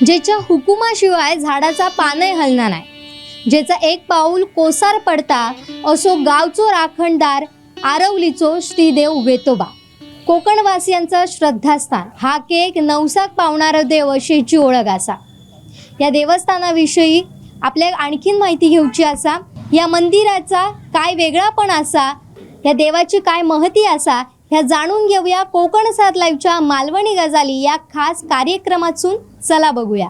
ज्याच्या हुकुमाशिवाय झाडाचा पानही हलणार नाही, ज्याचा एक पाऊल कोसार पडता असो गावचो राखणदार आरवलीचो श्रीदेव वेतोबा. कोकणवासियांचं श्रद्धास्थान हा केक नवसाक पावणारा देव अशीची ओळख असा. या देवस्थानाविषयी आपल्याला आणखीन माहिती घेऊची असा. या मंदिराचा काय वेगळापण असा, या देवाची काय महती असा, ह्या जाणून घेऊया कोकण सात लाईव्हच्या मालवणी गजाली या खास कार्यक्रमातून. चला बघूया.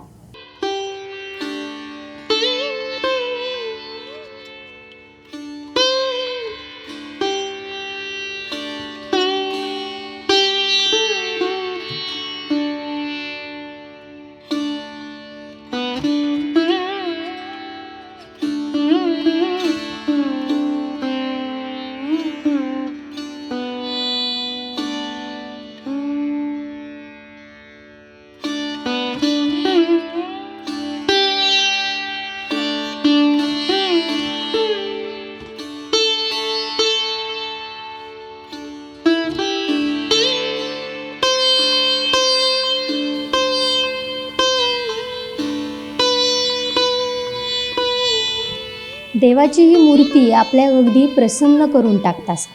देवाची ही मूर्ती आपल्या अगदी प्रसन्न करून टाकतास.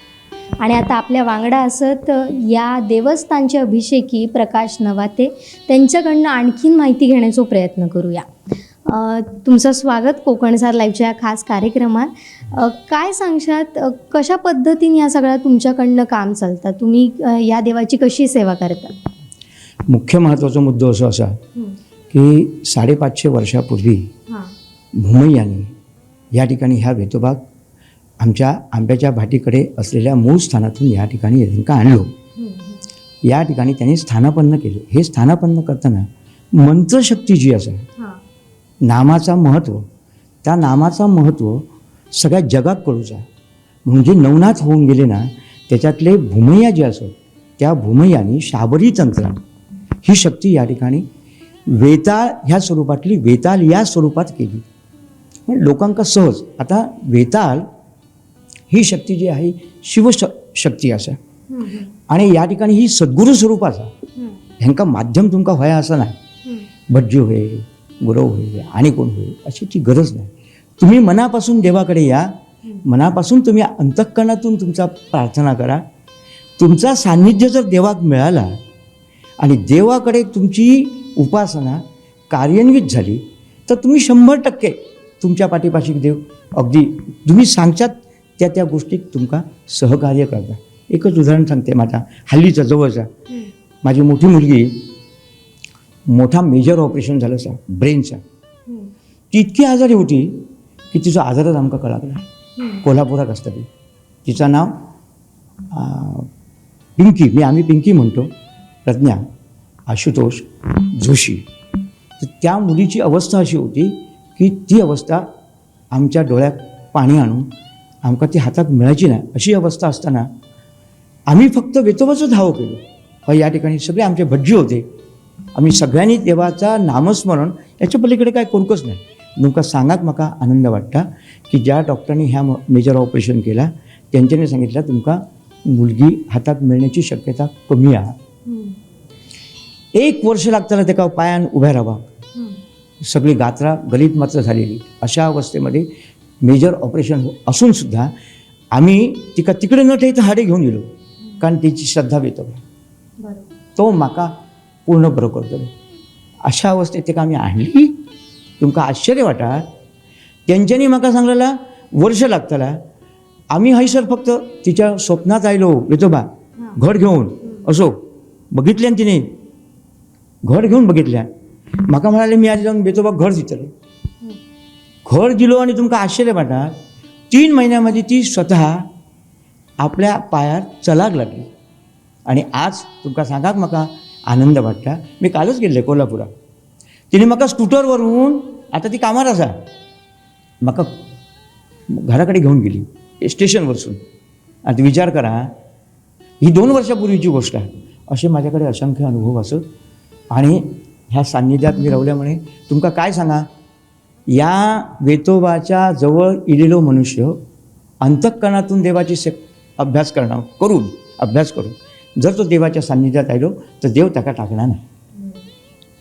आणि आता आपल्या वांगडा असत या देवस्थानचे अभिषेकी प्रकाश नवाते, त्यांच्याकडनं आणखीन माहिती घेण्याचा प्रयत्न करूया. तुमचं स्वागत कोकण सात लाईव्हच्या खास कार्यक्रमात. काय सांगशात, कशा पद्धतीने या सगळ्या तुमच्याकडनं काम चालतं, तुम्ही या देवाची कशी सेवा करता? मुख्य महत्त्वाचा मुद्दा असा की 550 वर्षापूर्वी भूमय्याने या ठिकाणी ह्या वेतोबाग आमच्या आंब्याच्या भाटीकडे असलेल्या मूळ स्थानातून या ठिकाणी यंका आणलो. या ठिकाणी त्यांनी स्थानापन्न केले. हे स्थानापन्न करताना मंत्रशक्ती जी असा, नामाचा महत्त्व, त्या नामाचा महत्त्व सगळ्या जगात कळूचा. म्हणजे नवनाथ होऊन गेले ना, त्याच्यातले भूमय्या जे असत त्या भूमय्याने शाबरी तंत्र ही शक्ती या ठिकाणी वेताळ ह्या स्वरूपातली वेताल या स्वरूपात केली. लोकांका सहज आता वेताल ही शक्ती जी आहे शिवशक्ती असा, आणि या ठिकाणी ही सद्गुरू स्वरूपाचा. ह्यांका माध्यम तुमका व्हाया असं नाही, भज्जी होय, गुरव होय आणि कोण होय अशी ती गरज नाही. तुम्ही मनापासून देवाकडे या, मनापासून तुम्ही अंतःकरणातून तुमचा प्रार्थना करा. तुमचा सान्निध्य जर देवाक मिळाला आणि देवाकडे तुमची उपासना कार्यान्वित झाली तर तुम्ही 100% तुमच्या पाठीपाशी देव अगदी तुम्ही सांगतात त्या गोष्टीत तुमका सहकार्य करता. एकच उदाहरण सांगते माझा हल्लीचा जवळचा. माझी मोठी मुलगी मोठा मेजर ऑपरेशन झालं सा ब्रेनचा. ती इतकी आजारी होती की तिचा आजारच आमका कळाला. कोल्हापुरात असतं ती. तिचं नाव पिंकी, आम्ही पिंकी म्हणतो, प्रज्ञा आशुतोष जोशी. तर त्या मुलीची अवस्था अशी होती की ती अवस्था आमच्या डोळ्यात पाणी आणून आमका ती हातात मिळायची नाही अशी अवस्था असताना आम्ही फक्त वेतोबाचं धाव केलो. या ठिकाणी सगळे आमचे भज्जी होते. आम्ही सगळ्यांनी देवाचा नामस्मरण याच्या पलीकडे काय करूकच नाही. तुमका सांगाक म्हाका आनंद वाटता की ज्या डॉक्टरांनी ह्या मेजर ऑपरेशन केला त्यांच्याने सांगितलं तुमका मुलगी हातात मिळण्याची शक्यता कमी आहे. 1 वर्ष लागताना त्याका पायान उभ्या राहावा. सगळी गात्रा गलित मात्र झालेली अशा अवस्थेमध्ये मेजर ऑपरेशन असून सुद्धा आम्ही तिका तिकडे न ठेवता हाडे घेऊन गेलो, कारण तिची श्रद्धा वेतोबा तो माका पूर्ण बरं करतो. अशा अवस्थेत तिका आम्ही आणली. तुमका आश्चर्य वाटा, त्यांच्यानी म्हाका सांगलेला वर्ष लागताला. आम्ही हैसर फक्त तिच्या स्वप्नात आयलो वेतोबा घर घेऊन असो बघितल्यान तिने घर घेऊन बघितल्या. म्हाका म्हणाले मी आज जाऊन वेतोबा घर दितले. घर दिलो आणि तुमका आश्चर्य वाटा 3 महिन्यामध्ये ती स्वतः आपल्या पायार चलाक लागली. आणि आज तुमका सांगाक म्हाका आनंद वाटता. मी कालच गेले कोल्हापुरात. तिने म्हाका स्कूटरवरून, आता ती कामार आसा, म्हाका घराकडे घेऊन गेली स्टेशनवरसून. आता विचार करा, ही 2 वर्षापूर्वीची गोष्ट आहे. असे माझ्याकडे असंख्य अनुभव असत. आणि ह्या सान्निध्यात मी राहिल्यामुळे तुमका काय सांगा, या वेतोबाच्या जवळ इलेलो मनुष्य अंतःकरणातून देवाची अभ्यास करून जर तो देवाच्या सान्निध्यात आलो तर देव त्याका टाकणार नाही.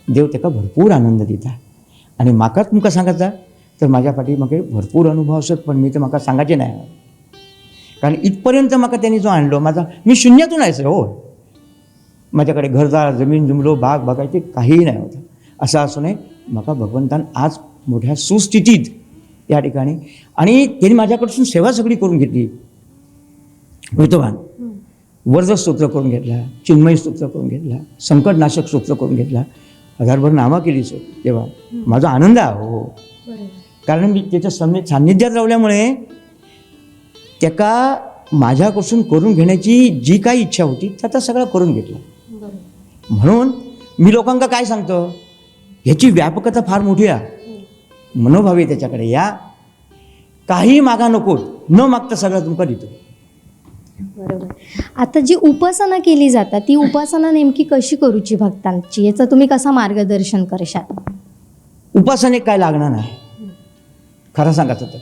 देव ताका भरपूर आनंद दिता. आनी म्हाकाच तुमकां सांगायचा तर म्हाज्या फाटी म्हाका भरपूर अनुभव आसत, पण मी तर म्हाका सांगायचे नाही. कारण इथपर्यंत म्हाका त्यांनी जो आणलो, मी शून्यातून आयसर हो. माझ्याकडे घरदार, जमीन जुमलो, बाग बागायचे काहीही नाही होतं. असं असूनही म्हाका भगवंतान आज मोठ्या सुस्थितीत या ठिकाणी, आणि त्यांनी माझ्याकडसून सेवा सगळी करून घेतली. वितोबान वरद स्तोत्र करून घेतला, चिन्मय स्तोत्र करून घेतला, संकटनाशक स्तोत्र करून घेतला, हजारभर नामा केली सो तेव्हा माझा आनंद आहे हो. कारण मी त्याच्या सान्निध्यात राहिल्यामुळे त्याका माझ्यापासून करून घेण्याची जी काही इच्छा होती त्याचा सगळं करून घेतलं. म्हणून मी लोकांना काय सांगतो, ह्याची व्यापकता फार मोठी आहे. मनोभावे त्याच्याकडे या, काही मागा नको, न मागता सगळं तुमका देतो. बरोबर. आता जी उपासना केली जातात ती उपासना नेमकी कशी करूची भक्तांची, याचं तुम्ही कसा मार्गदर्शन करशाल? उपासनेक काय लागणार नाही. खरं सांगायचं तर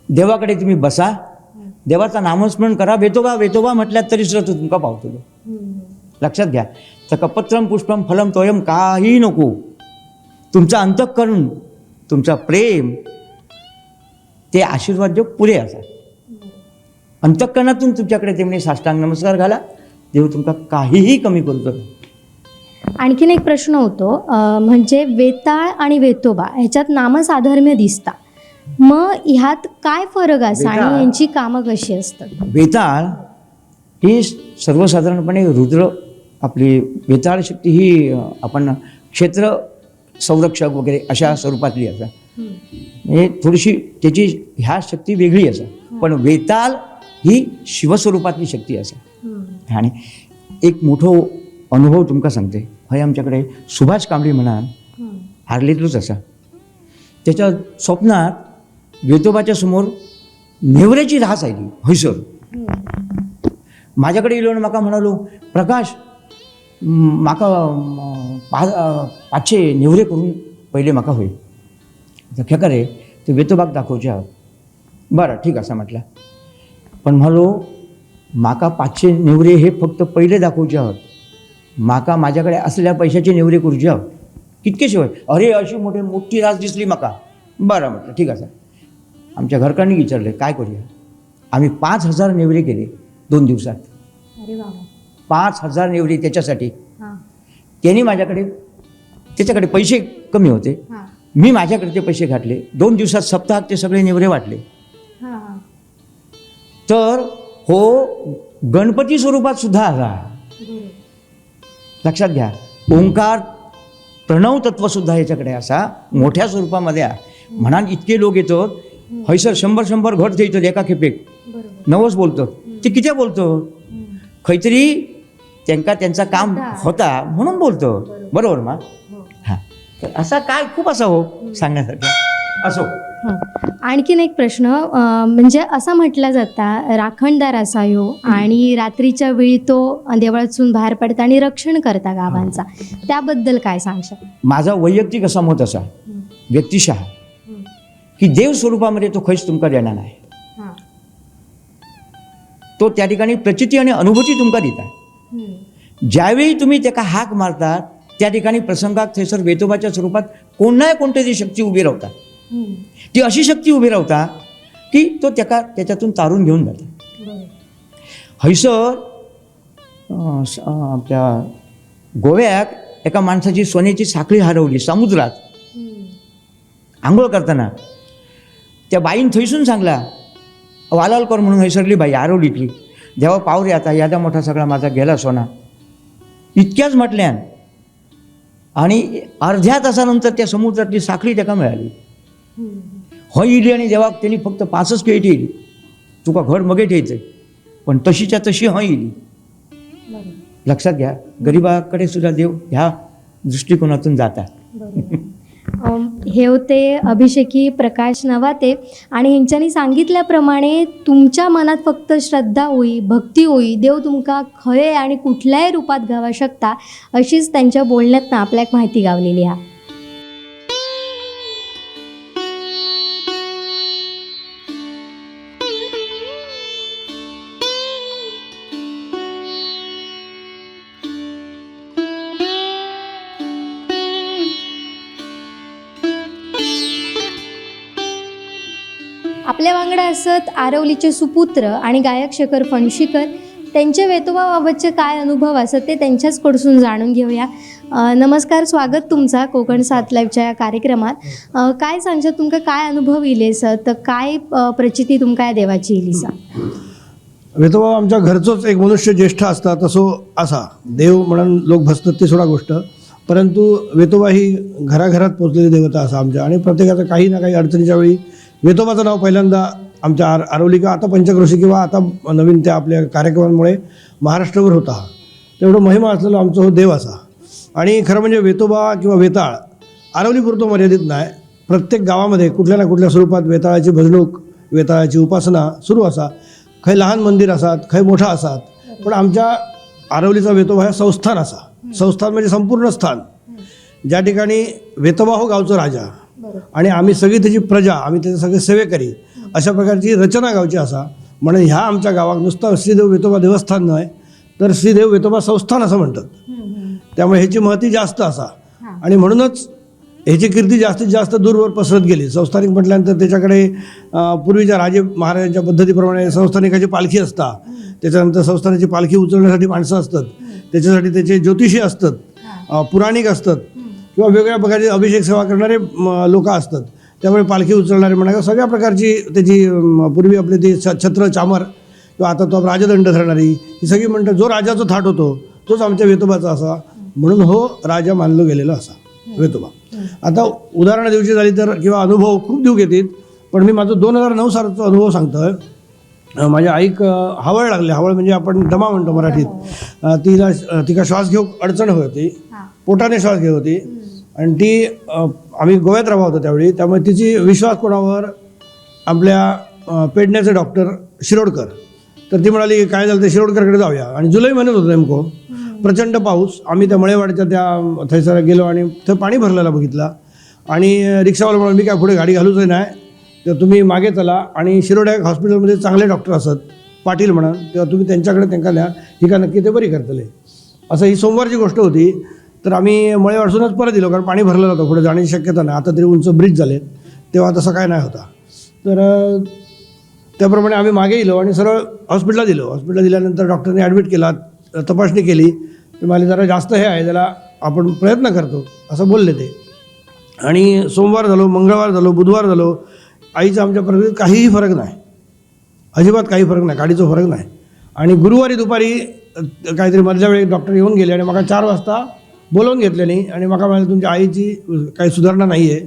देवाकडे तुम्ही बसा, देवाचं नामस्मरण करा, वेतोबा वेतोबा म्हटल्यात तरी सुद्धा तो तुमका पावतो. लक्षात घ्या, तर पत्रम पुष्पम फलम तोयम काही नको. तुमचं अंतःकरण, तुमचा प्रेम, ते आशीर्वाद जो पुरे असा. अंतःकरणातून तुमच्याकडे ते म्हणजे साष्टांग नमस्कार घाला, देव तुमका काहीही कमी करतो. आणखीन एक प्रश्न होतो, म्हणजे वेताळ आणि वेतोबा ह्याच्यात नामसाधर्म्य दिसता, मग ह्यात काय फरक असा आणि यांची कामं कशी असतात? वेताळ ही सर्वसाधारणपणे रुद्र, आपली वेताळ शक्ती ही आपण क्षेत्र संरक्षक वगैरे अशा स्वरूपातली असा. म्हणजे थोडीशी त्याची ह्या शक्ती वेगळी असा, पण वेताळ ही शिवस्वरूपातली शक्ती असा. आणि एक मोठं अनुभव तुमका सांगते. हय आमच्याकडे सुभाष कांबळी म्हणान हारलेतलूच असा. त्याच्या स्वप्नात वेतोबाच्या समोर नेवऱ्याची रास आयली हयसर. माझ्याकडे येलो आणि म्हाका म्हणालो, प्रकाश म्हाका 500 नेवरे करून पहिले म्हाका होय. खेका रे, ते वेतोबाक दाखवचे आहात. बरं ठीक असा म्हटलं, पण म्हणालो म्हाका 500 नेवरे हे फक्त पहिले दाखवचे आहात, म्हाका माझ्याकडे असलेल्या पैशाचे नेवरे करूचे आहात. कितकेशे होय? अरे अशी मोठी रास दिसली म्हाका. बरं म्हटलं ठीक आहे. आमच्या घरकांनी विचारले काय करूया. आम्ही 5000 नेवरे केले 2 दिवसात. 5000 नेवरे त्याच्यासाठी. त्यांनी त्याच्याकडे पैसे कमी होते, मी माझ्याकडे ते पैसे घातले. 2 दिवसात सप्ताहात ते सगळे नेवरे वाटले. तर हो गणपती स्वरूपात सुद्धा आला. लक्षात घ्या, ओंकार प्रणव तत्व सुद्धा याच्याकडे असा मोठ्या स्वरूपामध्ये आहे. म्हणान इतके लोक येतात हयसर 100 घट थेयतात एका खेपेक. नवस बोलतो ते किती बोलतो, खैतरी त्यांचा काम होता म्हणून बोलतो. बरोबर मा? हां, तर असा काय खूप असा हो सांगण्यासारखं असो. आणखीन एक प्रश्न, म्हणजे असा म्हटला जाता राखणदार असा ह्यो, आणि रात्रीच्या वेळी तो देवळातून बाहेर पडता आणि रक्षण करता गावांचा, त्याबद्दल काय सांगशाल? माझा वैयक्तिक असा मत असा व्यक्तिशः की देव स्वरूपामध्ये तो खैच तुमका देणार नाही. तो त्या ठिकाणी प्रचिती आणि अनुभूती तुमका दिता. ज्यावेळी तुम्ही त्याका हाक मारता त्या ठिकाणी प्रसंगात थैसर वेतोबाच्या स्वरूपात कोणतरी शक्ती उभी राहता. ती अशी शक्ती उभी राहता की तो त्याच्यातून तारून घेऊन जातो. हयसर आपल्या गोव्यात एका माणसाची सोन्याची साखळी हरवली समुद्रात आंघोळ करताना. त्या बाईन थैसून सांगला, वालालकर म्हणून हयसरली बाई हरवलीतली, जेव्हा पावरे आता यादा मोठा सगळा माझा गेला सोना. इतक्याच म्हटल्यान आणि अर्ध्या तासानंतर त्या समुद्रातली साखळी त्याका मिळाली. हय इली आणि देवाक त्यांनी फक्त 5च केळी ठेवली, तुका घर मगे ठेयचंय, पण तशीच्या तशी हय इली. लक्षात घ्या, गरिबाकडे सुद्धा देव ह्या दृष्टिकोनातून जातात. हे होते अभिषेकी प्रकाश नवाते, आणि ह्यांच्यानी सांगितल्याप्रमाणे तुमच्या मनात फक्त श्रद्धा होई, भक्ती होई, देव तुमका खरे आणि कुठल्याही रूपात गावा शकता, अशीच त्यांच्या बोलण्यातनं आपल्याक माहिती गावलेली आहे. आपल्या वांगडा असत आरवलीचे सुपुत्र आणि गायक शेखर फणशीकर. त्यांचे वेतोबाबाबतचे काय अनुभव असत ते त्यांच्याचकडसून जाणून घेऊया. नमस्कार, स्वागत तुमचा कोकण 7 लाईव्हच्या या कार्यक्रमात. काय सांगशात, तुमका काय अनुभव इलेस, तर काय प्रचिती तुमका या देवाची इलीसा? वेतोबा आमच्या घरचोच एक मनुष्य ज्येष्ठ असता तसो असा देव म्हणून लोक भसतात ती सोडा गोष्ट, परंतु वेतोबा ही घराघरात पोचलेली देवता असा आमच्या. आणि प्रत्येकाचं काही ना काही अडचणीच्या वेळी वेतोबाचं नाव पहिल्यांदा आमच्या आरवली का आता पंचक्रोशी किंवा आता नवीन त्या आपल्या कार्यक्रमांमुळे महाराष्ट्रभर होता. तेवढं महिमा असलेला आमचा हो देव असा. आणि खरं म्हणजे वेतोबा किंवा वेताळ आरवलीपुरतं मर्यादित नाही, प्रत्येक गावामध्ये कुठल्या ना कुठल्या स्वरूपात वेताळाची भजणूक, वेताळाची उपासना सुरू असा. खंय लहान मंदिर असात, खंय मोठा असात, पण आमच्या आरवलीचा वेतोबा हा संस्थान असा. संस्थान म्हणजे संपूर्ण स्थान, ज्या ठिकाणी वेतोबा हो गावचा राजा आणि आम्ही सगळी त्याची प्रजा, आम्ही त्याचे सगळे सेवेकरी, अशा प्रकारची रचना गावची असा. म्हणून ह्या आमच्या गावात नुसतं श्रीदेव वेतोबा देवस्थान नाही, तर श्रीदेव वेतोबा संस्थान असं म्हणतात. त्यामुळे ह्याची महती जास्त असा. आणि म्हणूनच ह्याची कीर्ती जास्तीत जास्त दूरवर पसरत गेली. संस्थानिक म्हटल्यानंतर त्याच्याकडे पूर्वीच्या राजे महाराजांच्या पद्धतीप्रमाणे संस्थानिकाची पालखी असता, त्याच्यानंतर संस्थानाची पालखी उचलण्यासाठी माणसं असतात, त्याच्यासाठी त्याचे ज्योतिषी असतात, पुराणिक असतात किंवा वेगवेगळ्या प्रकारचे अभिषेक सेवा करणारे लोक असतात. त्यामुळे पालखी उचलणारे म्हणा सगळ्या प्रकारची त्याची पूर्वी आपले ते छत्र चामर किंवा आता तो राजदंड धरणारी ही सगळी म्हणतात. जो राजाचा थाट होतो तोच आमच्या वेतोबाचा असा, म्हणून हो राजा मानलो गेलेला असा वेतोबा. आता उदाहरणं दिवशी झाली तर किंवा अनुभव खूप देऊ घेतील, पण मी माझं 2009 सालचा अनुभव सांगतोय. माझ्या आईक हवळ लागले. हवळ म्हणजे आपण दमा म्हणतो मराठीत. तिला श्वास घेऊ अडचण होती, पोटाने श्वास घेत होती. आणि ती आम्ही गोव्यात राहत होतो त्यावेळी, त्यामुळे तिची विश्वास कोणावर, आपल्या पेडण्याचे डॉक्टर शिरोडकर. तर ती म्हणाली काय झालं ते शिरोडकरकडे जाऊया. आणि जुलै महिन्यात होतं नेमकं, प्रचंड पाऊस. आम्ही त्या मळेवाडीच्या त्या थैसर गेलो आणि ते पाणी भरलेला बघितला. आणि रिक्षावाला म्हणून मी काय पुढे गाडी घालूच नाही, तर तुम्ही मागे चला आणि शिरोड हॉस्पिटलमध्ये चांगले डॉक्टर असत पाटील म्हणून, तेव्हा तुम्ही त्यांच्याकडे त्यांना द्या, ही का नक्की ते बरी करतले. असं ही सोमवारची गोष्ट होती. तर आम्ही मळेवाडसूनच परत दिलो, कारण पाणी भरलेलं होतं, पुढे जाण्याची शक्यता नाही. आता तरी उंच ब्रिज झाले, तेव्हा तसं काय नाही होता. तर त्याप्रमाणे आम्ही मागे गेलो आणि सरळ हॉस्पिटलला दिलो. हॉस्पिटलला दिल्यानंतर डॉक्टरने ॲडमिट केला, तपासणी केली. ते मला जरा जास्त हे आहे, त्याला आपण प्रयत्न करतो असं बोलले ते. आणि सोमवार झालो, मंगळवार झालो, बुधवार झालो, आईचा आमच्या प्रकृतीत काहीही फरक नाही, अजिबात काही फरक नाही, गाडीचा फरक नाही. आणि गुरुवारी दुपारी काहीतरी मधल्या वेळी डॉक्टर येऊन गेले आणि मला 4 वाजता बोलवून घेतले नाही आणि मला म्हणाले तुमच्या आईची काही सुधारणा नाही आहे,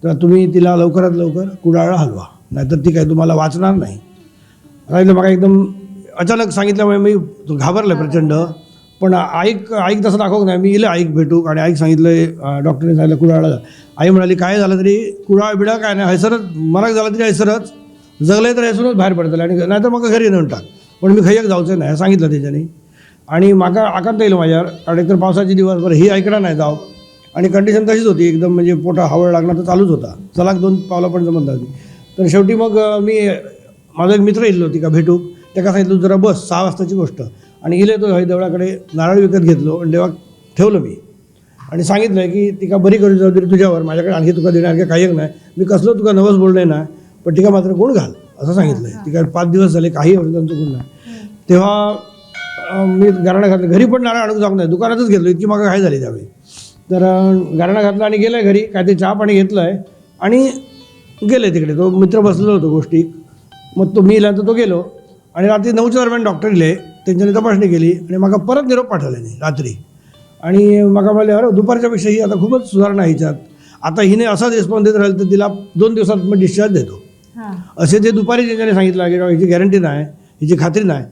तर तुम्ही तिला लवकरात लवकर कुडाळला हलवा, नाहीतर ती काही तुम्हाला वाचणार नाही. सांगितलं. मला एकदम अचानक सांगितल्यामुळे मी घाबरलं प्रचंड. पण आईक तसं दाखवत नाही. मी गेले आईक भेटू आणि आईक सांगितलं, डॉक्टरने सांगितलं कुडाळला. आई म्हणाली काय झालं तरी कुडाळ बिडा काय नाही, हैसरच मराक झालं तरी हैसरच, जगले तर हैसूनच बाहेर पडतं आणि नाही तर मग घरी नेऊन टाक, पण मी खयक जाऊचं नाही सांगितलं त्याच्याने. आणि माका आकांत येईल माझ्यावर, कारण एकतर पावसाचे दिवस बरं ही ऐकणार नाही जाव. आणि कंडिशन तशीच होती एकदम, म्हणजे पोटा हवळ लागणार तर चालूच होता, चलाक 2 पावलं पण जमत नव्हती. तर शेवटी मग मी माझा एक मित्र येईल होती का भेटू, त्याला सांगितलं जरा बस 6 वाजताची गोष्ट. आणि गेले तो देवळाकडे नारळ विकत घेतलो आणि देवाक ठेवलं मी आणि सांगितलं की तिका बरी करू जबाबदारी तुझ्यावर, माझ्याकडे आणखी तुका देण्यासारखं काही नाही, मी कसलं तुका नवस बोलणे ना, पण तिका मात्र गुण घाल असं सांगितलं आहे. तिका 5 दिवस झाले काही औषधांचं गुण नाही. तेव्हा मी गारणा घातलं, घरी पण नारळ आणून जाऊ नाही, दुकानातच घेतलो, इतकी मागं काय झाली त्यावेळी. तर गारणा घातला आणि गेलं घरी, काय ते चहा पाणी घेतलं आहे आणि गेले तिकडे. तो मित्र बसलेला होतो गोष्टी, मग तो मी इल्यानंतर तो गेलो. आणि रात्री 9च्या दरम्यान डॉक्टर इले, त्यांच्याने तपासणी केली आणि मला परत निरोप पाठवला नाही रात्री. आणि मला म्हणले अरे दुपारच्या पेक्षा ही आता खूपच सुधारणा ह्याच्यात, आता हिने असा रिस्पॉन्स देत राहिलं तर तिला 2 दिवसात मी डिस्चार्ज देतो असे ते दुपारी ज्यांच्याने सांगितलं की हिची गॅरंटी नाही, हिची खात्री नाही,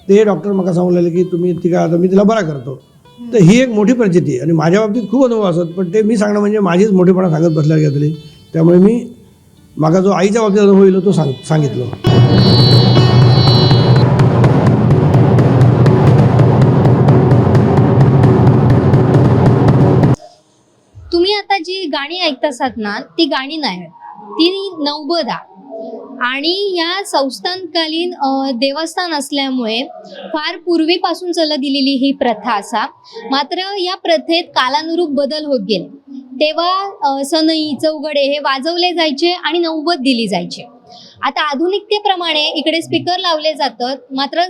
ते डॉक्टर मला सांगू लागले की तुम्ही ती आता मी तिला बरा करतो. तर ही एक मोठी परिस्थिती आणि माझ्या बाबतीत खूप अनुभव असत, पण ते मी सांगणं म्हणजे माझीच मोठेपणा सांगत बसल्या घेतली. त्यामुळे मी माझा जो आईच्या बाबतीत अनुभव येईल तो सांगितलं. तुम्ही आता जी गाणी ऐकत असात ना, ती गाणी नाही, ती नवबदा. आणि या संस्थानकालीन देवस्थान असल्यामुळे फार पूर्वीपासून चालत दिलेली ही प्रथा असा. मात्र या प्रथेत कालानुरूप बदल होत गेले. तेव्हा सनई चौघडे हे वाजवले जायचे आणि नौबत दिली जायची. आता आधुनिकतेप्रमाणे इकडे स्पीकर लावले जातात, मात्र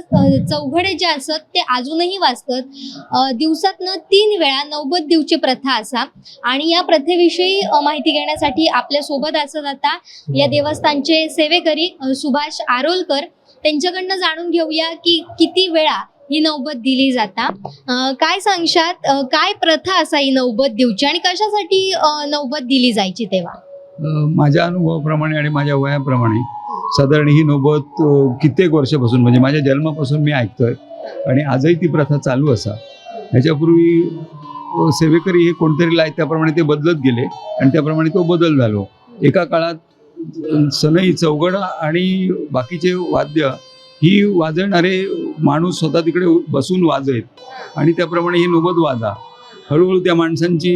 चौघडे जे असतात ते अजूनही वाजतात. दिवसातनं 3 वेळा नौबत दिवची प्रथा असा. आणि या प्रथेविषयी माहिती घेण्यासाठी आपल्या सोबत असत आता या देवस्थानचे सेवेकरी सुभाष आरोलकर. त्यांच्याकडनं जाणून घेऊया की किती वेळा ही नौबत दिली जाता. काय सांगशात, काय प्रथा असा ही नौबत दिवची आणि कशासाठी नौबत दिली जायची तेव्हा? माझ्या अनुभवाप्रमाणे आणि माझ्या वयाप्रमाणे साधारण ही नौबत कित्येक वर्षापासून म्हणजे माझ्या जन्मापासून मी ऐकतोय आणि आजही ती प्रथा चालू असा. ह्याच्यापूर्वी सेवेकरी हे कोणतरी लाय त्याप्रमाणे ते बदलत गेले आणि त्याप्रमाणे तो बदल झालो. एका काळात सनई, चौघड आणि बाकीचे वाद्य ही वाजवणारे माणूस स्वतः तिकडे बसून वाजवेत आणि त्याप्रमाणे ही नौबत वाजा. हळूहळू त्या माणसांची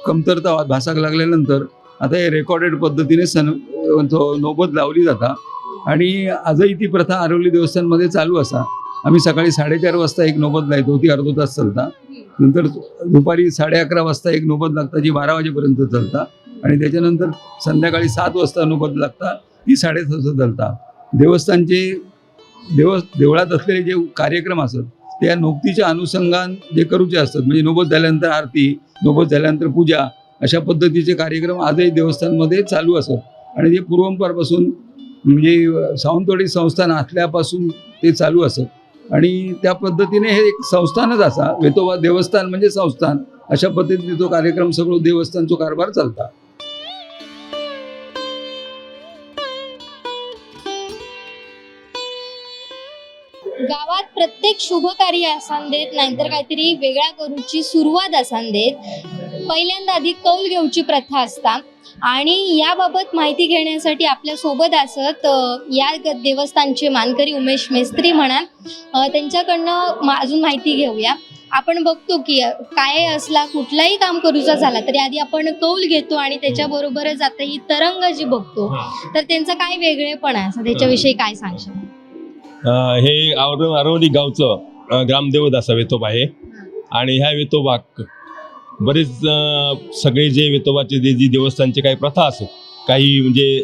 कमतरता भासाक लागल्यानंतर आता हे रेकॉर्डेड पद्धतीने नौबत लावली जाता आणि आजही ती प्रथा आरवली देवस्थानमध्ये चालू असा. आम्ही सकाळी 4:30 वाजता एक नौबत लायतो, ती अर्धा तास चालता. नंतर दुपारी 11:30 वाजता एक नौबत लागता, जी 12 वाजेपर्यंत चालता आणि त्याच्यानंतर संध्याकाळी 7 वाजता नौबत लागता, ती 6:30 वाजता चालता. देवस्थानचे देवळात असलेले जे कार्यक्रम असतात त्या नोकतीच्या अनुषंगान जे करूचे असतात, म्हणजे नौबत झाल्यानंतर आरती, नौबत झाल्यानंतर पूजा, अशा पद्धतीचे कार्यक्रम आजही देवस्थानमध्ये चालू असत आणि ते पूर्वंपारपासून म्हणजे सावंतवाडी संस्थान असल्यापासून ते चालू असत आणि त्या पद्धतीने हे एक संस्थानच असा. वेतोबा देवस्थान म्हणजे संस्थान, अशा पद्धतीने तो कार्यक्रम सगळं देवस्थानचा कारभार चालता. गावात प्रत्येक शुभ कार्य असान देत, नाहीतर काहीतरी वेगळ्या करूची सुरुवात असान देत, पहिल्यांदा आधी कौल घेऊची प्रथा असता. आणि याबाबत माहिती घेण्यासाठी आपल्या सोबत असत या देवस्थानचे मानकरी उमेश मेस्त्री म्हणा. त्यांच्याकडनं अजून माहिती घेऊया. आपण बघतो की काय असला कुठलाही काम करूचा झाला तरी आधी आपण कौल घेतो आणि त्याच्याबरोबरच आता ही तरंग जी बघतो तर त्यांचं काय वेगळेपण आहे त्याच्याविषयी काय सांगशाल? हे आरवली गावचं ग्रामदेवत असा वेतोबा आहे आणि ह्या वेतोबाक बरेच सगळे जे वेतोबाचे जी देवस्थानचे काही प्रथा असो, काही म्हणजे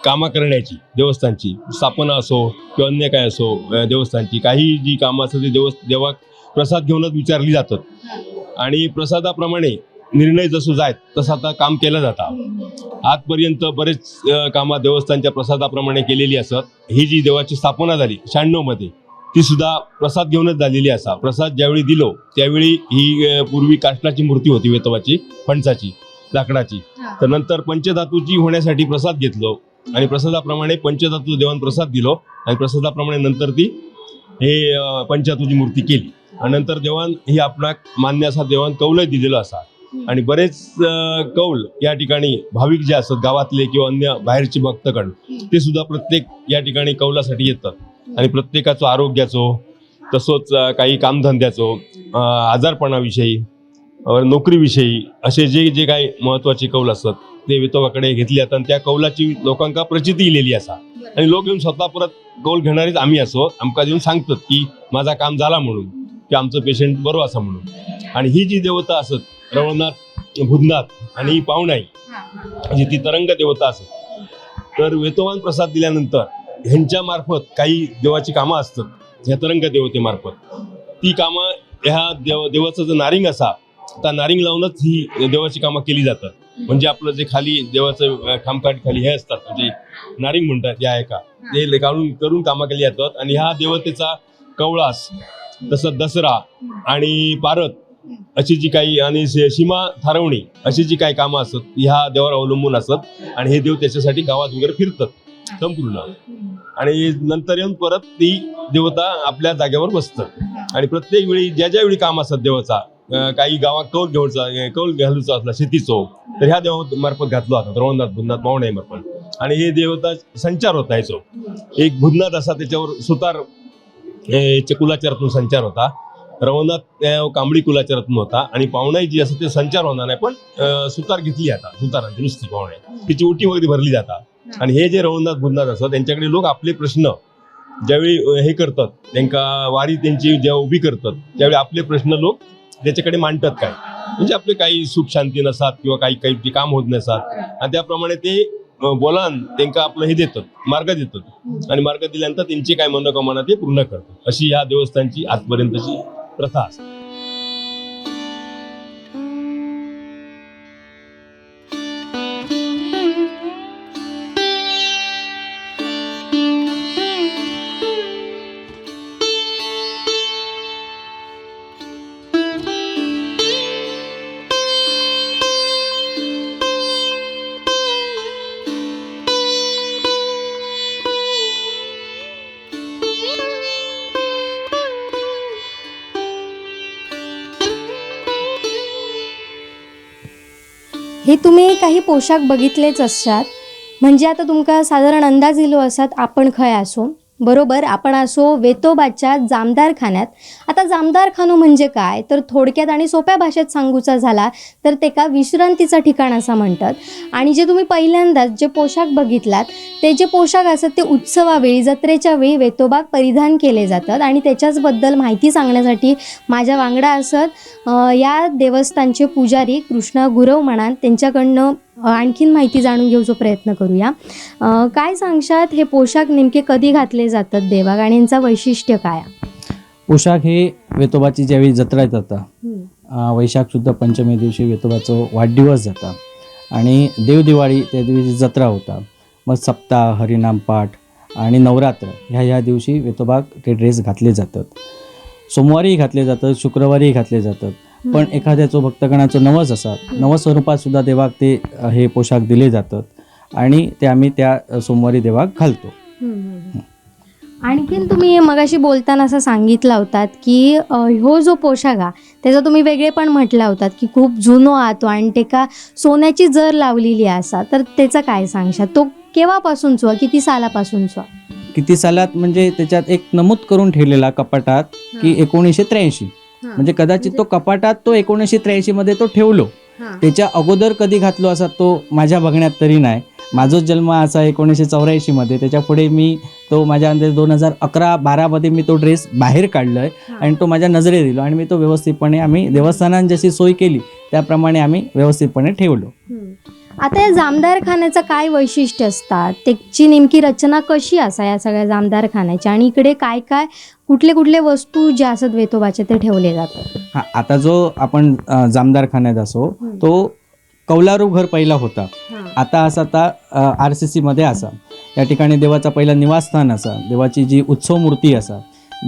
कामं करण्याची देवस्थानची स्थापना असो किंवा अन्य काय असो, देवस्थानची काही जी कामं असतात ती देवा प्रसाद घेऊनच विचारली जातात आणि प्रसादाप्रमाणे निर्णय जसं जायत तसं आता काम केलं जातं. आजपर्यंत बरेच कामं देवस्थानच्या प्रसादाप्रमाणे केलेली असत. ही जी देवाची स्थापना झाली 96 मध्ये ती सुद्धा प्रसाद घेऊनच झालेली असा. प्रसाद ज्यावेळी दिलो त्यावेळी ही पूर्वी काष्टाची मूर्ती होती वेतोबाची, फणसाची, लाकडाची. तर नंतर पंचधातूची होण्यासाठी प्रसाद घेतलो आणि प्रसादाप्रमाणे पंचधातू देवान प्रसाद दिलो आणि प्रसादाप्रमाणे नंतर ती हे पंचधातूची मूर्ती केली आणि नंतर देवान ही आपणाक मान्य असा देवान कौल दिलेला असा. आणि बरेच कौल या ठिकाणी भाविक जे असतात गावातले किंवा अन्य बाहेरचे भक्तगण ते सुद्धा प्रत्येक या ठिकाणी कौलासाठी येतात आणि प्रत्येकाचं आरोग्याचो तसंच काही कामधंद्याचो, आजारपणाविषयी, नोकरीविषयी असे जे जे काही महत्त्वाचे कौल असतात ते वेतोबाकडे घेतले जातात आणि त्या कौलाची लोकांका प्रचिती इलेली असा. आणि लोक येऊन स्वतः परत कौल घेणारेच आम्ही असो, आमका येऊन सांगतात की माझा काम झाला म्हणून, की आमचं पेशंट बरोबर असा म्हणून. आणि ही जी देवता असत रवळनाथ, भूतनाथ आणि पावणाई म्हणजे ती तरंग देवता असत. तर वेतोबान प्रसाद दिल्यानंतर ह्यांच्या मार्फत काही देवाची कामं असतात ह्या तरंग देवतेमार्फत. ती कामं ह्या देवाचं जर नारिंग असा तर नारिंग लावूनच ही देवाची कामं केली जातात. म्हणजे आपलं जे खाली देवाचं खामखाट खाली हे असतात म्हणजे नारिंग म्हणतात या आहे का ते करून कामं केली जातात. आणि ह्या देवतेचा कवळास तसं दसरा आणि पारत अशी जी काही आणि सीमा थारवणी अशी जी काही कामं असतात ह्या देवावर अवलंबून असतात आणि हे देव त्याच्यासाठी गावात वगैरे फिरतात संपूर्ण. आणि नंतर येऊन परत ती देवता आपल्या जागेवर बसतात आणि प्रत्येक वेळी ज्या वेळी काम असतात देवाचा, काही गावात कौल घालूचा असला शेतीचो तर ह्या देवामार्फत घातलो जातात, रवळनाथ, भूतनाथ, पावणाई मार्फत. आणि हे देवता संचार होता ह्याचो. एक भूतनाथ असा त्याच्यावर सुतार कुलाचारातून संचार होता, रवळनाथ कांबळी कुलाचारातून होता आणि पावणाई जी असते ते संचार होणार नाही पण सुतार घेतली जातात, सुतारांची नुसती पावणाई तिची ओटी वगैरे भरली जातात. आणि हे जे रवळनाथ भूतनाथ असतात त्यांच्याकडे लोक आपले प्रश्न ज्यावेळी हे करतात, त्यांना वारी त्यांची जेव्हा उभी करतात त्यावेळी आपले प्रश्न लोक त्याच्याकडे मांडतात. काय म्हणजे आपले काही सुख शांती नसतात किंवा काही काम होत नसतात आणि त्याप्रमाणे ते बोलान त्यांना आपलं हे देतात मार्ग देतात आणि मार्ग दिल्यानंतर त्यांची काय मनोकामना ते पूर्ण करतात अशी ह्या देवस्थानची आजपर्यंतची प्रथा असते. हे तुम्ही काही पोशाख बघितलेच असतात म्हणजे आता तुमका साधारण अंदाज येलो असत आपण खंय असो बरोबर. आपण असो वेतोबाच्या जामदारखान्यात. आता जामदारखानो म्हणजे काय तर थोडक्यात आणि सोप्या भाषेत सांगूचा झाला तर तेका विश्रांतीचं ठिकाण असं म्हणतात. आणि जे तुम्ही पहिल्यांदाच जे पोशाख बघितलात ते जे पोशाख असतात ते उत्सवावेळी जत्रेच्या वेळी वेतोबाक परिधान केले जातात. आणि त्याच्याचबद्दल माहिती सांगण्यासाठी माझ्या वांगडा असत या देवस्थानचे पुजारी कृष्णा गुरव म्हणान त्यांच्याकडनं आणखीन माहिती जाणून घेऊचा प्रयत्न करूया. काय सांगशात हे पोशाख नेमके कधी घातले जातात देवाक आणि यांचं वैशिष्ट्य काय? पोशाख हे वेतोबाची ज्यावेळी जत्रा जाता वैशाख शुद्ध पंचमी दिवशी वेतोबाचं वाढदिवस जाता आणि देवदिवाळी त्या दिवशी जत्रा होता. मग सप्ताह हरिनाम पाठ आणि नवरात्र ह्या दिवशी वेतोबाक ते ड्रेस घातले जातात. सोमवारीही घातले जातात शुक्रवारीही घातले जातात. पण एखाद्याचो भक्तगणाचं नवस असा नवस स्वरूपात सुद्धा देवाक ते हे पोशाख दिले जातात आणि ते आम्ही त्या सोमवारी देवाक घालतो. आणखीन तुम्ही मगाशी बोलताना असं सांगितलं होतात की ह्यो जो पोशाख हा त्याचा तुम्ही वेगळे पण म्हटला होतात की खूप जुनो आतो आणि तेका सोन्याची जर लावलेली असा तर त्याचं काय सांगशात? तो केव्हापासूनचो किती सालापासूनचो? किती सालात म्हणजे त्याच्यात एक नमूद करून ठेवलेला कपाटात की 1983 म्हणजे कदाचित तो कपाटात तो 1983 मध्ये तो ठेवलो. त्याच्या अगोदर कधी घातलो असा तो माझ्या बघण्यात तरी नाही. माझाच जन्म असा 1984 मध्ये. त्याच्या पुढे मी तो माझ्या अंदाजे 2011-12 मध्ये मी तो ड्रेस बाहेर काढलोय आणि तो माझ्या नजरेत दिलो आणि मी तो व्यवस्थितपणे आम्ही देवस्थानात जशी सोय केली त्याप्रमाणे आम्ही व्यवस्थितपणे ठेवलो. आता या जामदारखान्याचं काय वैशिष्ट्य असतात त्याची नेमकी रचना कशी असा या सगळ्या जामदारखान्याची आणि इकडे काय काय कुठले कुठले वस्तू ज्या असत वेतोबाचे ते ठेवले जातात? हा आता जो आपण जामदारखान्यात असो तो कौलारू घर पहिला होता. आता असा आता RCC मध्ये असा. या ठिकाणी देवाचा पहिला निवासस्थान असा. देवाची जी उत्सव मूर्ती असा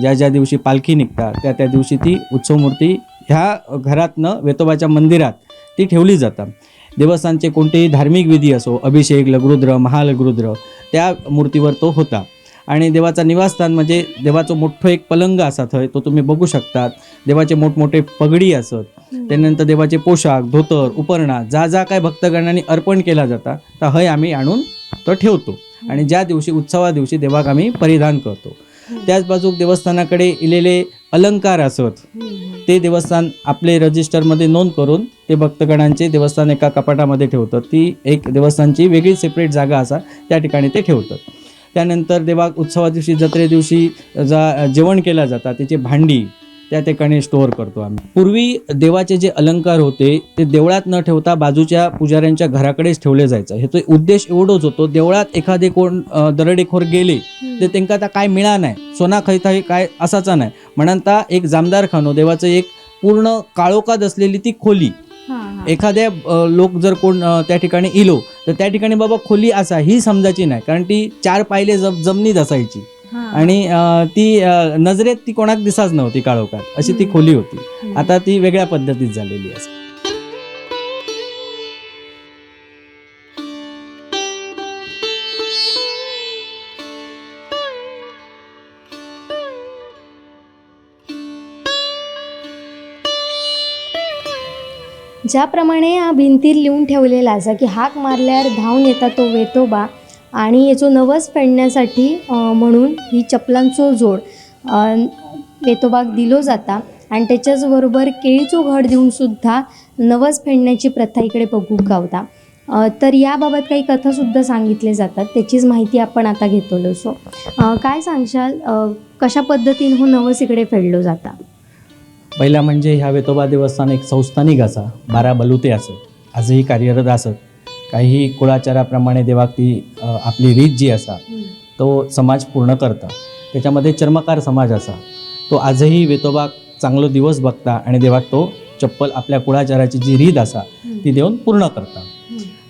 ज्या दिवशी पालखी निघता त्या दिवशी ती उत्सव मूर्ती ह्या घरातनं वेतोबाच्या मंदिरात ती ठेवली जातात. देवस्थानचे कोणतेही धार्मिक विधी असो अभिषेक लघुरुद्र महालघुरुद्र त्या मूर्तीवर तो होता. आणि देवाचा निवासस्थान म्हणजे देवाचं मोठं एक पलंग असा थंय तो तुम्ही बघू शकतात. देवाचे मोठमोठे पगडी असत. त्यानंतर देवाचे पोशाख धोतर उपरणा जा काय भक्तगणांनी अर्पण केला जाता तर हय आम्ही आणून तो ठेवतो आणि ज्या दिवशी उत्सवा दिवशी देवाक आम्ही परिधान करतो. त्याच बाजूक देवस्थानाकडे इलेले अलंकार असत ते देवस्थान आपले रजिस्टरमध्ये नोंद करून ते भक्तगणांचे देवस्थान एका कपाटामध्ये ठेवतात. ती एक देवस्थानची वेगळी सेपरेट जागा असा त्या ठिकाणी ते ठेवतात. त्यानंतर देवाक उत्सवा दिवशी जत्रे दिवशी जेवण केलं जातं त्याची भांडी त्या ठिकाणी स्टोअर करतो आम्ही. पूर्वी देवाचे जे अलंकार होते ते देवळात न ठेवता बाजूच्या पुजाऱ्यांच्या घराकडेच ठेवले जायचं. ह्याचा उद्देश एवढंच होतो देवळात एखादे कोण दरोडेखोर गेले ते त्यांना आता काय मिळा नाही सोना खैता काय असाचा नाही म्हणून ता एक जामदारखानो देवाचं एक पूर्ण काळोखात असलेली ती खोली एखाद्या लोक जर कोण त्या ठिकाणी इलो तर त्या ठिकाणी बाबा खोली असा ही समजायची नाही कारण ती 4 पायले जमिनीत असायची आणि ती नजरेत ती कोणाक दिसाच नव्हती काळोखात अशी ती खोली होती. आता ती वेगळ्या पद्धतीत झालेली आहे. ज्याप्रमाणे हा भिंतीर लिहून ठेवलेला असा की हाक मारल्यावर धावून येता तो वेतोबा आणि याचो नवस फेडण्यासाठी म्हणून ही चपलांचो जोड वेतोबाक दिलो जाता आणि त्याच्याचबरोबर केळीचो घड देऊन सुद्धा नवस फेडण्याची प्रथा इकडे बघू गावता. तर याबाबत काही कथासुद्धा सांगितले जातात त्याचीच माहिती आपण आता घेतलो. सो काय सांगशाल कशा पद्धतीने हो नवस इकडे फेडलो जाता? पहिला म्हणजे ह्या वेतोबा देवस्थान एक संस्थानिक असा 12 बलुते असत आजही कार्यरत असत. काही कुळाचाराप्रमाणे देवाक ती आपली रीत जी असा तो समाज पूर्ण करता. त्याच्यामध्ये चर्मकार समाज असा तो आजही वेतोबाक चांगलो दिवस बघता आणि देवाक तो चप्पल आपल्या कुळाचाराची जी रीत असा ती देऊन पूर्ण करता.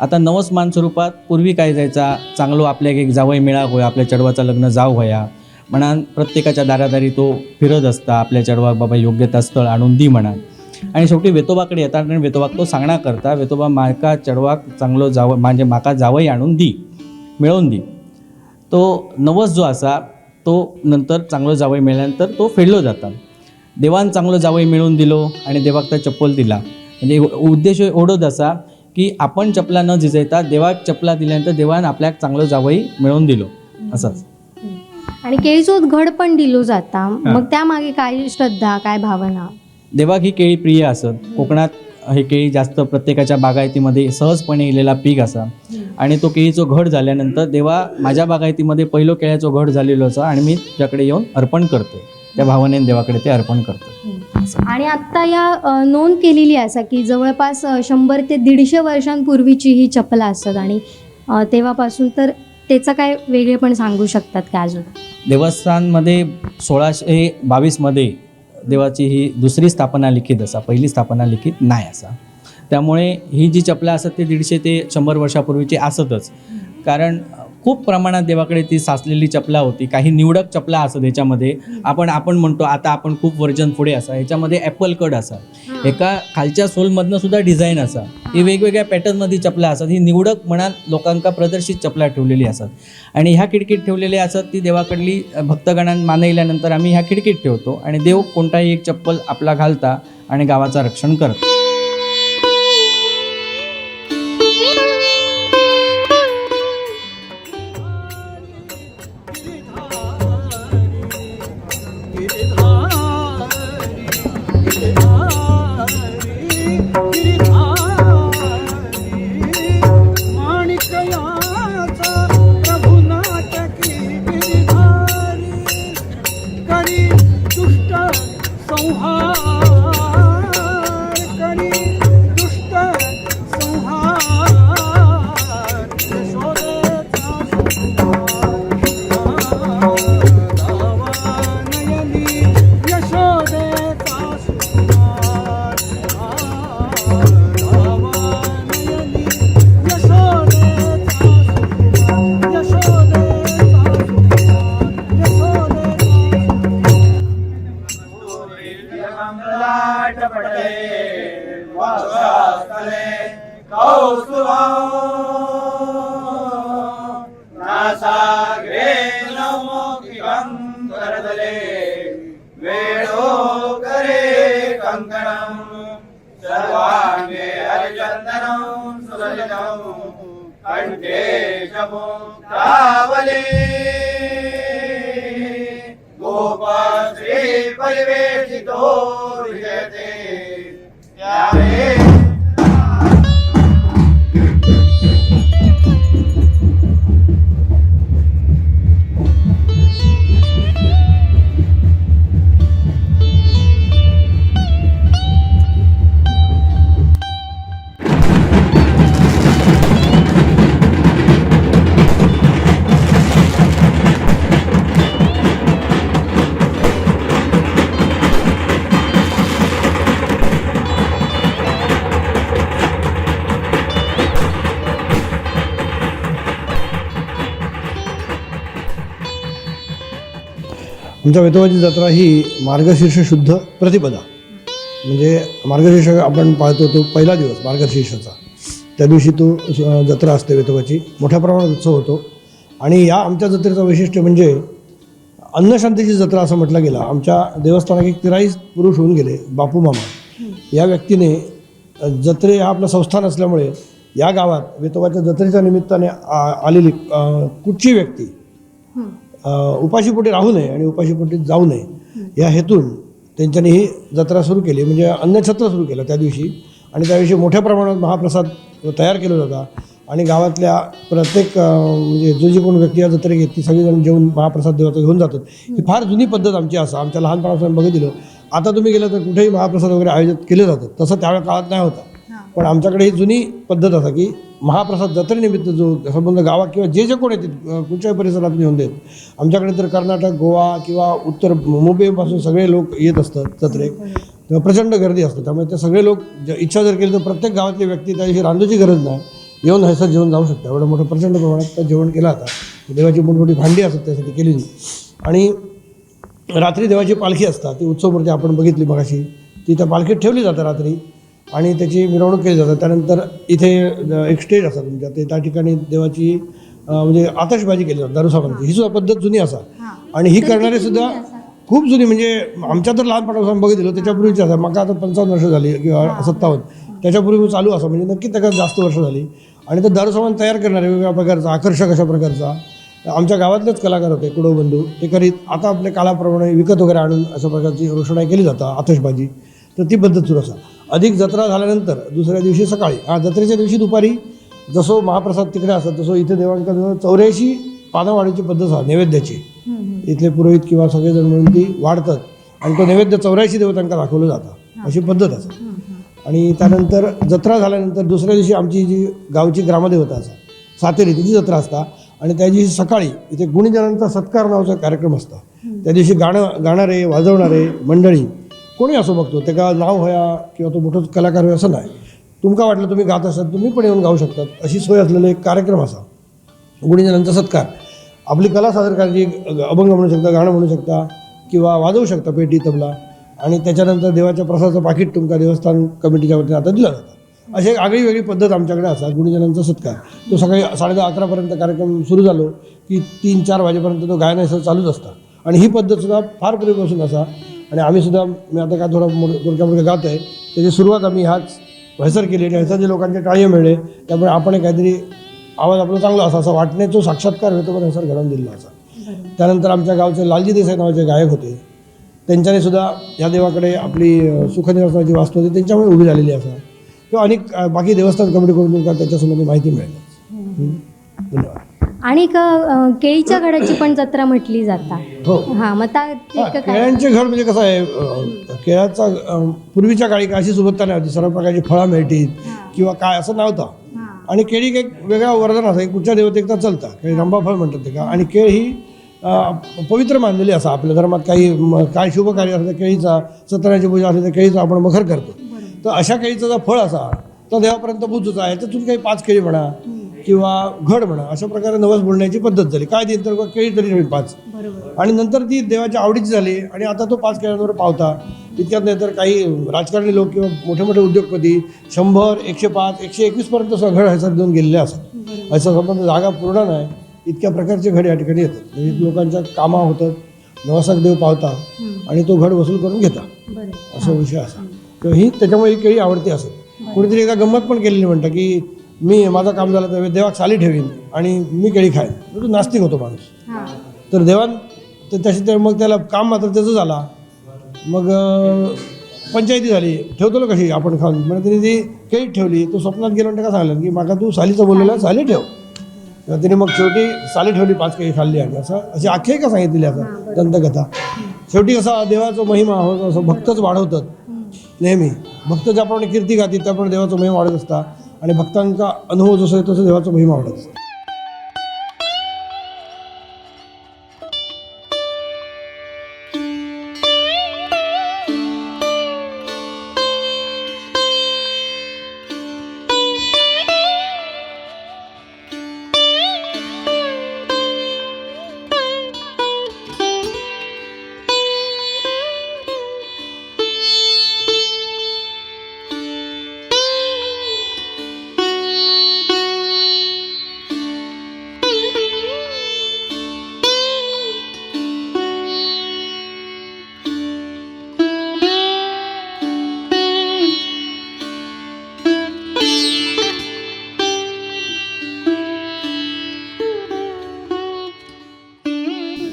आता नवस मान स्वरूपात पूर्वी काय जायचा, चांगलो आपल्याक एक जावई मेळाक होया, आपल्या चेडवाचं लग्न जाव होया म्हणान प्रत्येकाच्या दारादारी तो फिरत असता, आपल्या चेडवाक बाबा योग्य त्या स्थळ आणून दी म्हणान. आणि शेवटी वेतोबाकडे येतात आणि वेतोबाक तो सांगणा करता, वेतोबा म्हाका चेडवाक चांगलो जाव म्हणजे म्हाका जावई आणून दी, मिळवून दी. तो नवस जो असा तो नंतर चांगलो जावई मिळाल्यानंतर तो फेडलो जाता. देवान चांगलो जावई मिळवून दिलो आणि देवाक तो चप्पल दिला. म्हणजे उद्देश एवढोच असा की आपण चपला न झिजयता देवाक चपला दिल्यानंतर देवान आपल्याक चांगलो जावई मिळवून दिलो असंच. आणि केळीचो घड पण दिलो जाता, मग त्या मागे काय श्रद्धा, काय भावना? देवाक ही केळी प्रिय असत. कोकणात हे केळी जास्त प्रत्येकाच्या बागायतीमध्ये सहजपणे येलेला पीक असा आणि तो केळीचो घड झाल्यानंतर देवा माझ्या बागायतीमध्ये पहिलो केळ्याचो घड झालेलो असा आणि मी तुझ्याकडे येऊन अर्पण करतो. त्या भावनेने देवाकडे ते अर्पण करतो. आणि आत्ता या नोंद केलेली असा की जवळपास 100 ते 150 वर्षांपूर्वीची ही चपला असतात आणि तेव्हापासून तर त्याचं काय वेगळेपण सांगू शकतात का अजून? देवस्थानमध्ये 1622 देवाची ही दुसरी स्थापना लिखित असा, पहिली स्थापना लिखित नाही असा. त्यामुळे ही जी चपला असत ती 150 ते 100 वर्षापूर्वीची असतच. कारण खूप प्रमाणात देवाकडे ती साचलेली चपला होती. काही निवडक चपला असत ह्याच्यामध्ये. आपण म्हणतो आता आपण खूप वर्जन पुढे असा, ह्याच्यामध्ये ॲपल कट असा, एका खालच्या सोलमधनं सुद्धा डिझाईन असा, ही वेगवेगळ्या पॅटर्नमध्ये चपला असतात. ही निवडक म्हणा लोकांका प्रदर्शित चपला ठेवलेली असतात आणि ह्या खिडकीत ठेवलेली असतात. ती देवाकडली भक्तगणांना मानयल्यानंतर आम्ही ह्या खिडकीत ठेवतो आणि देव कोणताही एक चप्पल आपला घालता आणि गावाचं रक्षण करतो. आमच्या वेतोबाची जत्रा ही मार्गशीर्ष शुद्ध प्रतिपदा, म्हणजे मार्गशीर्ष आपण पाळतो तो पहिला दिवस मार्गशीर्षाचा, त्या दिवशी तो जत्रा असते वेतोबाची. मोठ्या प्रमाणात उत्सव होतो. आणि या आमच्या जत्रेचं वैशिष्ट्य म्हणजे अन्नशांतीची जत्रा असं म्हटलं गेलं. आमच्या देवस्थानात एक 43 पुरुष होऊन गेले. बापू मामा या व्यक्तीने जत्रे हा आपलं संस्थान असल्यामुळे या गावात वेतोबाच्या जत्रेच्या निमित्ताने आलेली कुठची व्यक्ती उपाशीपोटी राहू नये आणि उपाशीपोटी जाऊ नये या हेतून त्यांच्यानी ही जत्रा सुरू केली, म्हणजे अन्नछत्र सुरू केलं त्या दिवशी. आणि त्या दिवशी मोठ्या प्रमाणात महाप्रसाद तयार केला जाता आणि गावातल्या प्रत्येक म्हणजे जी कोण व्यक्ती या जत्रेक येते ती सगळेजण जेवून महाप्रसाद देवाचा घेऊन जातात. ही फार जुनी पद्धत आमची असं आमच्या लहानपणापासून बघितलं. आता तुम्ही गेलं तर कुठेही महाप्रसाद वगैरे आयोजित केले जातात, तसं त्या काळात नाही होता. पण आमच्याकडे ही जुनी पद्धत असा की महाप्रसाद जत्रेनिमित्त जो संबंध गावात किंवा जे कोण येतात कुठच्याही परिसरातून येऊन देत, आमच्याकडे तर कर्नाटक, गोवा किंवा उत्तर मुंबईपासून सगळे लोक येत असतात जत्रेक, तेव्हा प्रचंड गर्दी असते. त्यामुळे ते सगळे लोक इच्छा जर केली तर प्रत्येक गावातली व्यक्ती त्यादिवशी रांधूची गरज नाही, येऊन हैसर जेवण जाऊ शकते. एवढं मोठं प्रचंड प्रमाणात त्या जेवण केलं जातं. देवाची मोठमोठी भांडी असतात त्यासाठी केलेली. आणि रात्री देवाची पालखी असतात, ती उत्सवमूर्ती आपण बघितली मगाशी, ती त्या पालखीत ठेवली जाते रात्री आणि त्याची मिरवणूक केली जाते. त्यानंतर इथे एक स्टेज असतात तुमच्या, ते त्या ठिकाणी देवाची म्हणजे आतषबाजी केली जाते दारूसामानाची. ही सुद्धा पद्धत जुनी असा आणि ही करणारे सुद्धा खूप जुनी, म्हणजे आमच्या तर लहानपणापासून बघितलं त्याच्यापूर्वीची असा. मका आता 55 वर्ष झाली किंवा 57, त्याच्यापूर्वी चालू असं, म्हणजे नक्की त्याच्यात जास्त वर्ष झाली. आणि ते दारू सामान तयार करणारे वेगवेगळ्या प्रकारचा, आकर्षक अशा प्रकारचा आमच्या गावातलेच कलाकार होते, कुडव बंधू, ते करीत. आता आपल्या कालाप्रमाणे विकत वगैरे आणून अशा प्रकारची रोषणाई केली जातं, आतषबाजी. तर ती पद्धत सुरू असा. अधिक जत्रा झाल्यानंतर दुसऱ्या दिवशी सकाळी, जत्रेच्या दिवशी दुपारी जसं महाप्रसाद तिकडे असतात तसं इथे देवांका 84 पानं वाढीची पद्धत आहे नैवेद्याची. इथले पुरोहित किंवा सगळेजण मिळून ती वाढतात आणि तो नैवेद्य 84 देवतांका दाखवलं जातं, अशी पद्धत असते. आणि त्यानंतर जत्रा झाल्यानंतर दुसऱ्या दिवशी आमची जी गावची ग्रामदेवता असतात सातेरी, तिची जत्रा असता. आणि त्या दिवशी सकाळी इथे गुणीजनांचा सत्कार नावाचा कार्यक्रम असतो. त्या दिवशी गाणारे वाजवणारे मंडळी कोणी असो बघतो, ते का नाव होया किंवा तो मोठं कलाकार होय असं नाही. तुमका वाटलं तुम्ही गात असाल तुम्ही पण येऊन गाऊ शकतात, अशी सोय असलेला एक कार्यक्रम असा गुणीजनांचा सत्कार. आपली कला सादर करायची, अभंग म्हणू शकता, गाणं म्हणू शकता किंवा वाजवू शकता पेटी, तबला. आणि त्याच्यानंतर देवाच्या प्रसादाचं पाकिट तुमका देवस्थान कमिटीच्या वतीने आता दिलं जातं. अशी एक आगळी वेगळी पद्धत आमच्याकडे असा गुणीजनांचा सत्कार. तो सकाळी 10:30-11पर्यंत कार्यक्रम सुरू झालो की 3-4 वाजेपर्यंत तो गायनासह चालूच असतात. आणि ही पद्धतसुद्धा फार पूर्वीपासून असा. आणि आम्हीसुद्धा, मी आता काय थोडक्यामुळे गात आहे, त्याची सुरुवात आम्ही ह्याच हैसर केली आणि हैसर जे लोकांचे टाळ्या मिळले त्यामुळे आपण काहीतरी आवाज आपला चांगला असा असं वाटण्याचा साक्षात्कार होतो, पण हैसर घडवून दिला असा. त्यानंतर आमच्या गावचे लालजी देसाई नावाचे गायक होते, त्यांच्याने सुद्धा ह्या देवाकडे आपली सुखनिवासनाची वास्तू होती त्यांच्यामुळे उभी झालेली असा. किंवा अनेक बाकी देवस्थान कमिटीकडून तुमका त्याच्यासंबंधी माहिती मिळेल. धन्यवाद. आणि केळीच्या घडाची पण जत्रा म्हटली जाता. हो, हा, मग केळ्यांचे घड म्हणजे कसं आहे, केळ्याचा पूर्वीच्या काळी काय अशी सुबत्ता नाही होती, सर्व प्रकारची फळं मिळतील किंवा काय असं नव्हतं. आणि केळी एक वेगळा वरदान असं, एक कुठच्या देवतेकता चालतं, केळी रंभाफळ म्हणतात ते का. आणि केळ ही पवित्र मानलेली असा. आपल्या धर्मात काही शुभ कार्य असलं केळीचा, सत्यनारायणाची पूजा असली तर केळीचा आपण मखर करतो. तर अशा केळीचा जर फळ असा तर देवापर्यंत पोहोचूचा आहे. त्यातून काही 5 केळी म्हणा किंवा घड म्हणा, अशा प्रकारे नवस बोलण्याची पद्धत झाली. काय देईल तर केळी तरी ठेवी 5. आणि नंतर ती देवाच्या आवडीची झाली आणि आता तो 5 केळ्यांवर पावता. इतक्यात नाही तर काही राजकारणी लोक किंवा मोठे मोठे उद्योगपती 100, 105, 121पर्यंत घड हैसर देऊन गेलेले असतात. असा संबंध जागा पूर्ण नाही, इतक्या प्रकारचे घड या ठिकाणी येतात. म्हणजे लोकांच्या कामा होतात, नवसाक देव पावता आणि तो घड वसूल करून घेता, असा विषय असा. तर ही त्याच्यामुळे ही केळी आवडती असेल. कोणीतरी एकदा गंमत पण केलेली म्हणतं की मी माझं काम झालं तर देवाक साली ठेवीन आणि मी केळी खाईन. तो नास्तिक होतो माणूस. तर देवान तशी मग त्याला काम मात्र त्याचं झाला. मग पंचायती झाली, ठेवतो ना कशी आपण खाऊन, म्हणजे तिने ती केळी ठेवली. तो स्वप्नात गेलो का सांगलं की माका तू सालीचं बोललेला साली ठेव. तिने मग शेवटी साली ठेवली, 5 केळी खाल्ली. आणि अशी आख्यायिका सांगितलेली आता दंतकथा. शेवटी कसा देवाचा महिमा हो, असं भक्तच वाढवतात नेहमी. भक्त ज्याप्रमाणे कीर्ती गातील त्याप्रमाणे देवाचा महिमा वाढत असता आणि भक्तांचा अनुभव जसं आहे तसं देवाचा महिमा वाढत असतो.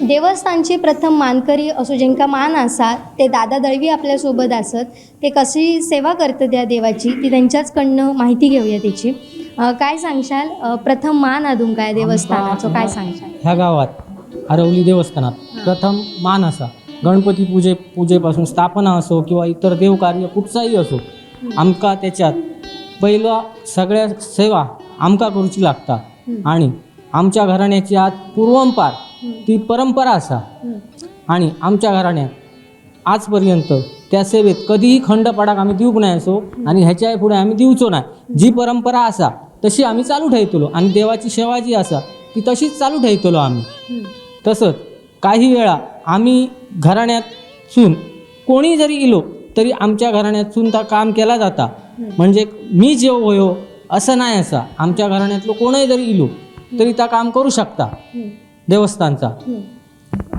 देवस्थानची प्रथम मानकरी असो जेंका मान आसा ते दादा दळवी आपल्यासोबत असत. ते कशी सेवा करतात त्या देवाची ती त्यांच्याचकडनं माहिती घेऊया त्याची. काय सांगशाल, प्रथम मान अजून काय देवस्थानाचं काय सांगशाल? ह्या गावात आरवली देवस्थानात प्रथम मान असा. गणपती पूजेपासून स्थापना असो किंवा इतर देवकार्य कुठचाही असो, आमका त्याच्यात पहिला सगळ्या सेवा आमकां करची लागता आणि आमच्या घराण्याची आज पूर्वंपार ती परंपरा असा आणि आमच्या घराण्यात आजपर्यंत त्या सेवेत कधीही खंड पडाक आम्ही दिवूक नाही असो आणि ह्याच्या पुढे आम्ही दिवचो नाही. जी परंपरा असा तशी आम्ही चालू ठेवतलो आणि देवाची सेवा जी असा ती तशीच चालू ठेवतलो आम्ही. तसंच काही वेळा आम्ही घराण्यातसून कोणी जरी इलो तरी आमच्या घराण्यातसून ता काम केला जाता. म्हणजे मी जेव होयो असं नाही असा, आमच्या घराण्यातलो कोणीही जरी इलो तरी ता काम करू शकता देवस्थानचा.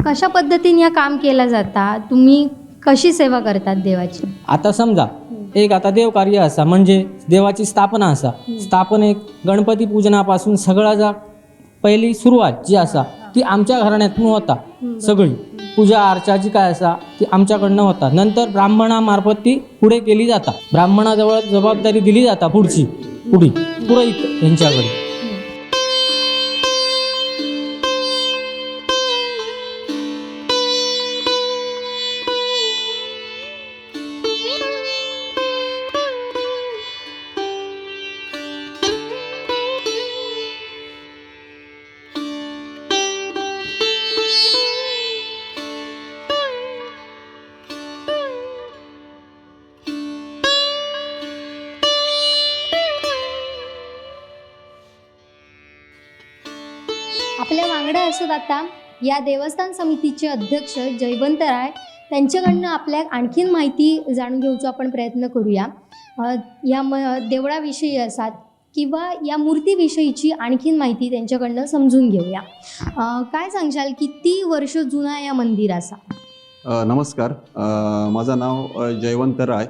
कशा पद्धतीने या काम केलं जाता, तुम्ही कशी सेवा करतात देवाची? आता समजा एक आता देव कार्य असा म्हणजे देवाची स्थापना असा. स्थापनेक गणपती पूजनापासून सगळा जा पहिली सुरुवात जी असा ती आमच्या घराण्यातून होता. सगळी पूजा अर्चा जी काय असा ती आमच्याकडनं होता. नंतर ब्राह्मणामार्फत ती पुढे केली जाता. ब्राह्मणाजवळ जबाबदारी दिली जाता पुढची पुरोहित यांच्याकडे. आपल्या वांगडा असत आता या देवस्थान समितीचे अध्यक्ष जयवंतराय त्यांच्याकडनं आपल्या आणखीन माहिती जाणून घेऊचा आपण प्रयत्न करूया. या देवळाविषयी असतात किंवा या मूर्तीविषयीची आणखीन माहिती त्यांच्याकडनं समजून घेऊया. काय सांगशाल, किती वर्ष जुना या मंदिर असा? नमस्कार, माझं नाव जयवंत राय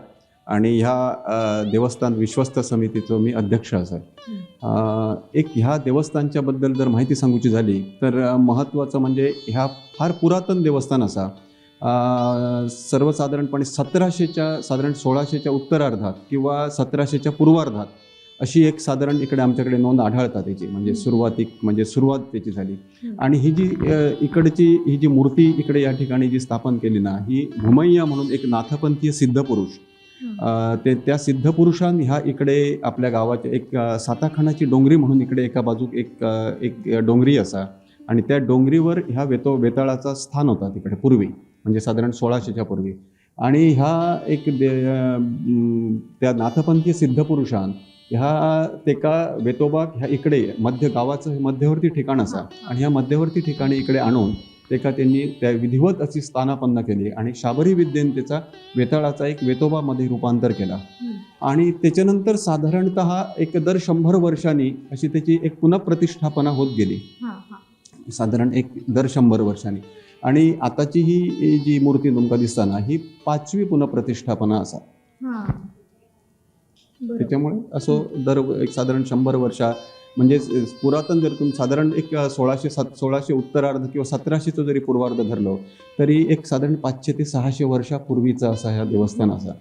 आणि ह्या देवस्थान विश्वस्त समितीचं मी अध्यक्ष आहे. एक ह्या देवस्थानच्याबद्दल जर माहिती सांगूची झाली तर महत्त्वाचं म्हणजे ह्या फार पुरातन देवस्थान असा. सर्वसाधारणपणे 1700च्या साधारण 1600च्या उत्तरार्धात किंवा 1700च्या पूर्वार्धात अशी एक साधारण इकडे आमच्याकडे नोंद आढळतात त्याची. म्हणजे सुरुवात त्याची झाली. आणि ही जी इकडची ही जी मूर्ती इकडे या ठिकाणी जी स्थापन केली ना, ही भूमय्या म्हणून एक नाथपंथीय सिद्धपुरुष, त्या सिद्धपुरुषान ह्या इकडे आपल्या गावाच्या एक साताखानाची डोंगरी म्हणून इकडे एका बाजूक एक डोंगरी असा आणि त्या डोंगरीवर ह्या वेताळाचा स्थान होता तिकडे पूर्वी, म्हणजे साधारण 1600च्या पूर्वी. आणि ह्या त्या नाथपंथीय सिद्धपुरुषान ह्या तेका वेतोबाक ह्या इकडे गावाचं मध्यवर्ती ठिकाण असा आणि ह्या मध्यवर्ती ठिकाणी इकडे आणून त्यांनी त्या विधिवत अशी स्थानापन्न केली आणि शाबरी विद्येने त्याचा वेताळाचा एक वेतोबामध्ये रूपांतर केला. आणि त्याच्यानंतर साधारणतः एक दर 100 वर्षांनी अशी त्याची एक पुनःप्रतिष्ठापना होत गेली, साधारण एक दर 100 वर्षांनी. आणि आताची ही जी मूर्ती तुमका दिसताना ही 5वी पुनःप्रतिष्ठापना असा. त्याच्यामुळे असो दर एक साधारण 100 वर्षा म्हणजे पुरातन जर तुम्ही साधारण एक 1600 उत्तरार्ध किंवा 1700चं जरी पूर्वार्ध धरलं तरी एक साधारण 500 ते 600 वर्षापूर्वीचा असा ह्या देवस्थान असा.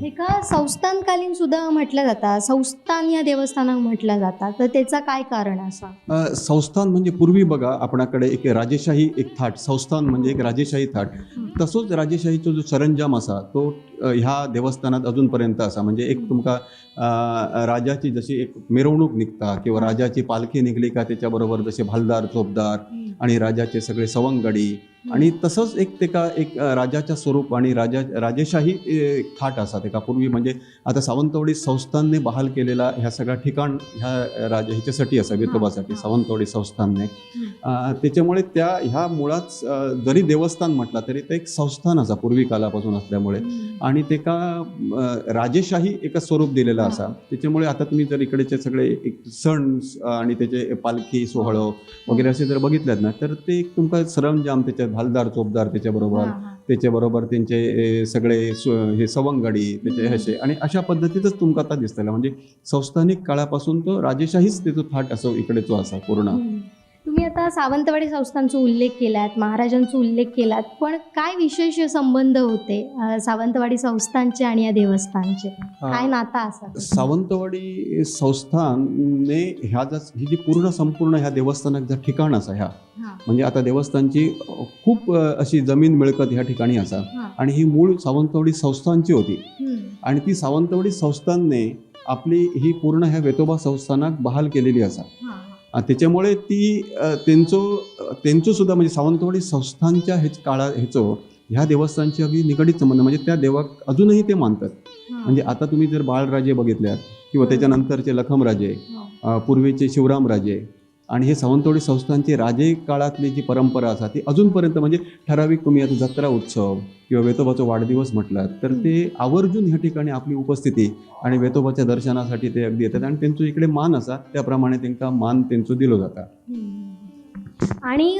एका संस्थानकालीन सुद्धा म्हटलं जातं, संस्थान या देवस्थानात म्हटलं जातं, तर त्याचं काय कारण असा? संस्थान म्हणजे पूर्वी बघा आपणाकडे एक राजेशाही एक थाट, संस्थान म्हणजे एक राजेशाही थाट, तसोच राजेशाहीचा जो सरंजाम असा तो ह्या देवस्थानात अजूनपर्यंत असा. म्हणजे एक तुमका राजाची जशी एक मिरवणूक निघता किंवा राजाची पालखी निघली का त्याच्याबरोबर जसे भालदार चोपदार आणि राजाचे सगळे सवंगडी आणि तसंच एक राजाच्या स्वरूप आणि राजेशाही थाट असा ते का पूर्वी. म्हणजे आता सावंतवाडी संस्थानने बहाल केलेला ह्या सगळ्या ठिकाण ह्या ह्याच्यासाठी असा वेतोबासाठी सावंतवाडी संस्थानने. त्याच्यामुळे ह्या मुळात जरी देवस्थान म्हटला तरी ते एक संस्थान असा पूर्वी कालापासून असल्यामुळे आणि ते का राजेशाही एक स्वरूप दिलेला असा. त्याच्यामुळे आता तुम्ही जर इकडेचे सगळे एक सण आणि त्याचे पालखी सोहळं वगैरे असे जर बघितलेत ना तर ते तुमका सरंजाम त्याच्या भालदार चोपदार त्याच्याबरोबर त्यांचे सगळे हे सवंगडी त्याचे असे आणि अशा पद्धतीतच तुमका आता दिसतला. म्हणजे संस्थानिक काळापासून तो राजेशाहीच त्याचा थाट असो इकडे तो असा पूर्ण. तुम्ही आता सावंतवाडी संस्थांचा उल्लेख केलात, महाराजांचा उल्लेख केलात, पण काय विशेष संबंध होते सावंतवाडी संस्थांचे आणि या देवस्थानचे? काय नाता असा? सावंतवाडी संस्थानने ही जी संपूर्ण ह्या देवस्थानात जर ठिकाण असा ह्या म्हणजे आता देवस्थानची खूप अशी जमीन मिळकत ह्या ठिकाणी असा आणि ही मूळ सावंतवाडी संस्थानची होती. आणि ती सावंतवाडी संस्थानने आपली ही पूर्ण ह्या वेतोबा संस्थानाक बहाल केलेली असा. त्याच्यामुळे ती त्यांचो सुद्धा म्हणजे सावंतवाडी संस्थांच्या ह्या देवस्थानची अगदी निगडीत संबंध, म्हणजे त्या देवाक अजूनही ते मानतात. म्हणजे आता तुम्ही जर बाळराजे बघितल्यात किंवा त्याच्यानंतरचे लखमराजे, पूर्वीचे शिवरामराजे आणि हे सावंतवाडी संस्थांचे राजे काळातली जी परंपरा असा ती अजूनपर्यंत, म्हणजे ठराविक तुम्ही आता जत्रा उत्सव किंवा वेतोबाचा वाढदिवस म्हटलात तर ते आवर्जून ह्या ठिकाणी आपली उपस्थिती आणि वेतोबाच्या दर्शनासाठी ते अगदी येतात आणि त्यांचा इकडे मान असा त्याप्रमाणे त्यांना मान त्यांचं दिलं जातं. आणि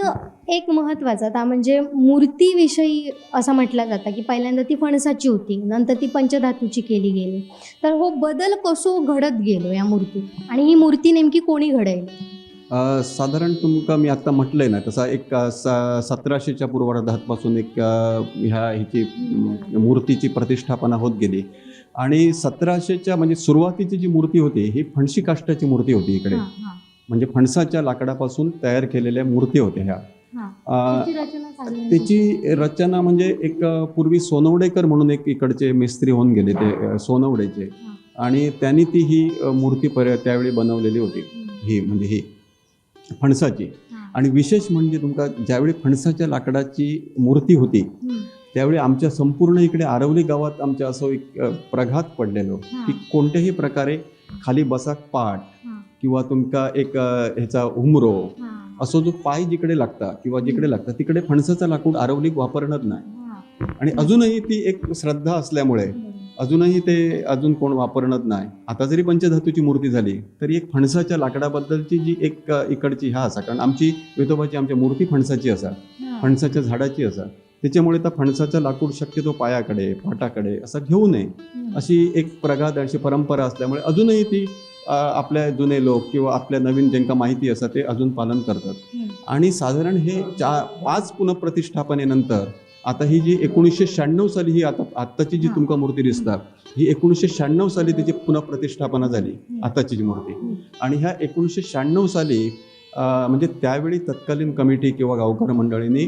एक महत्त्वाचं आता म्हणजे मूर्तीविषयी असं म्हटलं जातं की पहिल्यांदा ती फणसाची होती, नंतर ती पंचधातूची केली गेली. तर हो बदल कसो घडत गेलो या मूर्तीत आणि ही मूर्ती नेमकी कोणी घडवली? साधारण तुमका मी आत्ता म्हटलंय ना तसा एक 1700च्या पूर्वार्धापासून एक ह्याची मूर्तीची प्रतिष्ठापना होत गेली आणि 1700च्या म्हणजे सुरुवातीची जी मूर्ती होती ही फणशी काष्टाची मूर्ती होती इकडे, म्हणजे फणसाच्या लाकडापासून तयार केलेल्या मूर्ती होत्या ह्या. त्याची रचना म्हणजे एक पूर्वी सोनवडेकर म्हणून एक इकडचे मिस्त्री होऊन गेले ते सोनवडेचे, आणि त्यांनी ती ही मूर्ती त्यावेळी बनवलेली होती ही, म्हणजे ही फणसाची. आणि विशेष म्हणजे तुमका ज्यावेळी फणसाच्या लाकडाची मूर्ती होती त्यावेळी आमच्या संपूर्ण इकडे आरवली गावात आमच्या असं एक प्रघात पडलेलो की कोणत्याही प्रकारे खाली बसाक पाठ किंवा तुमका एक ह्याचा उमरो असो जो पाय जिकडे लागता किंवा जिकडे लागता तिकडे फणसाचं लाकूड आरवली वापरणार नाही. आणि अजूनही ती एक श्रद्धा असल्यामुळे अजूनही ते अजून कोण वापरणार नाही. आता जरी पंचधातूची मूर्ती झाली तरी एक फणसाच्या लाकडाबद्दलची जी एक इकडची ह्या असा, कारण आमची वेतोबाची आमच्या मूर्ती फणसाची असा, फणसाच्या झाडाची असा, त्याच्यामुळे त्या फणसाचं लाकूड शक्यतो पायाकडे पाटाकडे असं घेऊ नये अशी एक प्रगाढ अशी परंपरा असल्यामुळे अजूनही ती आपल्या जुने लोक किंवा आपल्या नवीन ज्यांका माहिती असं ते अजून पालन करतात. आणि साधारण हे 5 पुनःप्रतिष्ठापनेनंतर आता ही जी 1996 साली ही आत्ताची जी तुमका मूर्ती दिसतात ही 1996 साली त्याची पुनःप्रतिष्ठापना झाली आताची जी मूर्ती. आणि ह्या 1996 साली म्हणजे त्यावेळी तत्कालीन कमिटी किंवा गावकर मंडळींनी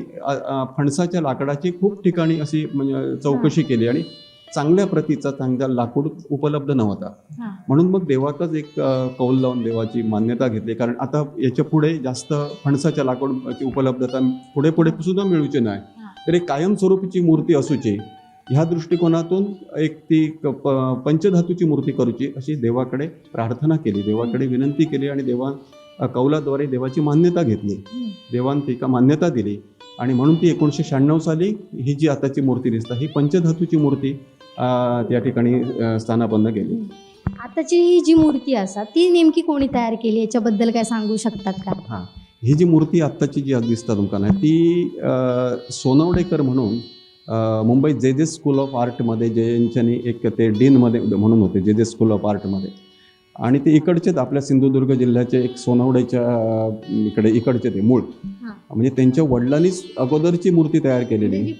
फणसाच्या लाकडाची खूप ठिकाणी अशी म्हणजे चौकशी केली आणि चांगल्या प्रतीचा चांगला लाकूड उपलब्ध नव्हता. म्हणून मग देवाकच एक कौल लावून देवाची मान्यता घेतली, कारण आता याच्या पुढे जास्त फणसाच्या लाकूडची उपलब्धता पुढे सुद्धा मिळूची नाही, तर एक कायमस्वरूपीची मूर्ती असूची ह्या दृष्टिकोनातून एक ती पंचधातूची मूर्ती करूची अशी देवाकडे प्रार्थना केली, देवाकडे विनंती केली आणि कौलाद्वारे देवाची मान्यता घेतली. देवान तिका मान्यता दिली आणि म्हणून ती 1996 साली ही जी आताची मूर्ती दिसता ही पंचधातूची मूर्ती त्या ठिकाणी स्थानापन्न केली. आताची ही जी मूर्ती असा ती नेमकी कोणी तयार केली याच्याबद्दल काय सांगू शकतात का? हां, ही जी मूर्ती आत्ताची जी दिसता तुमका ना ती सोनवडेकर म्हणून मुंबईत जे स्कूल ऑफ आर्टमध्ये जयंच्यानी एक ते डीनमध्ये म्हणून होते जे स्कूल ऑफ आर्टमध्ये, आणि ते इकडचेच आपल्या सिंधुदुर्ग जिल्ह्याचे एक सोनवडेच्या इकडचे ते मूळ, म्हणजे त्यांच्या वडिलांनीच अगोदरची मूर्ती तयार केलेली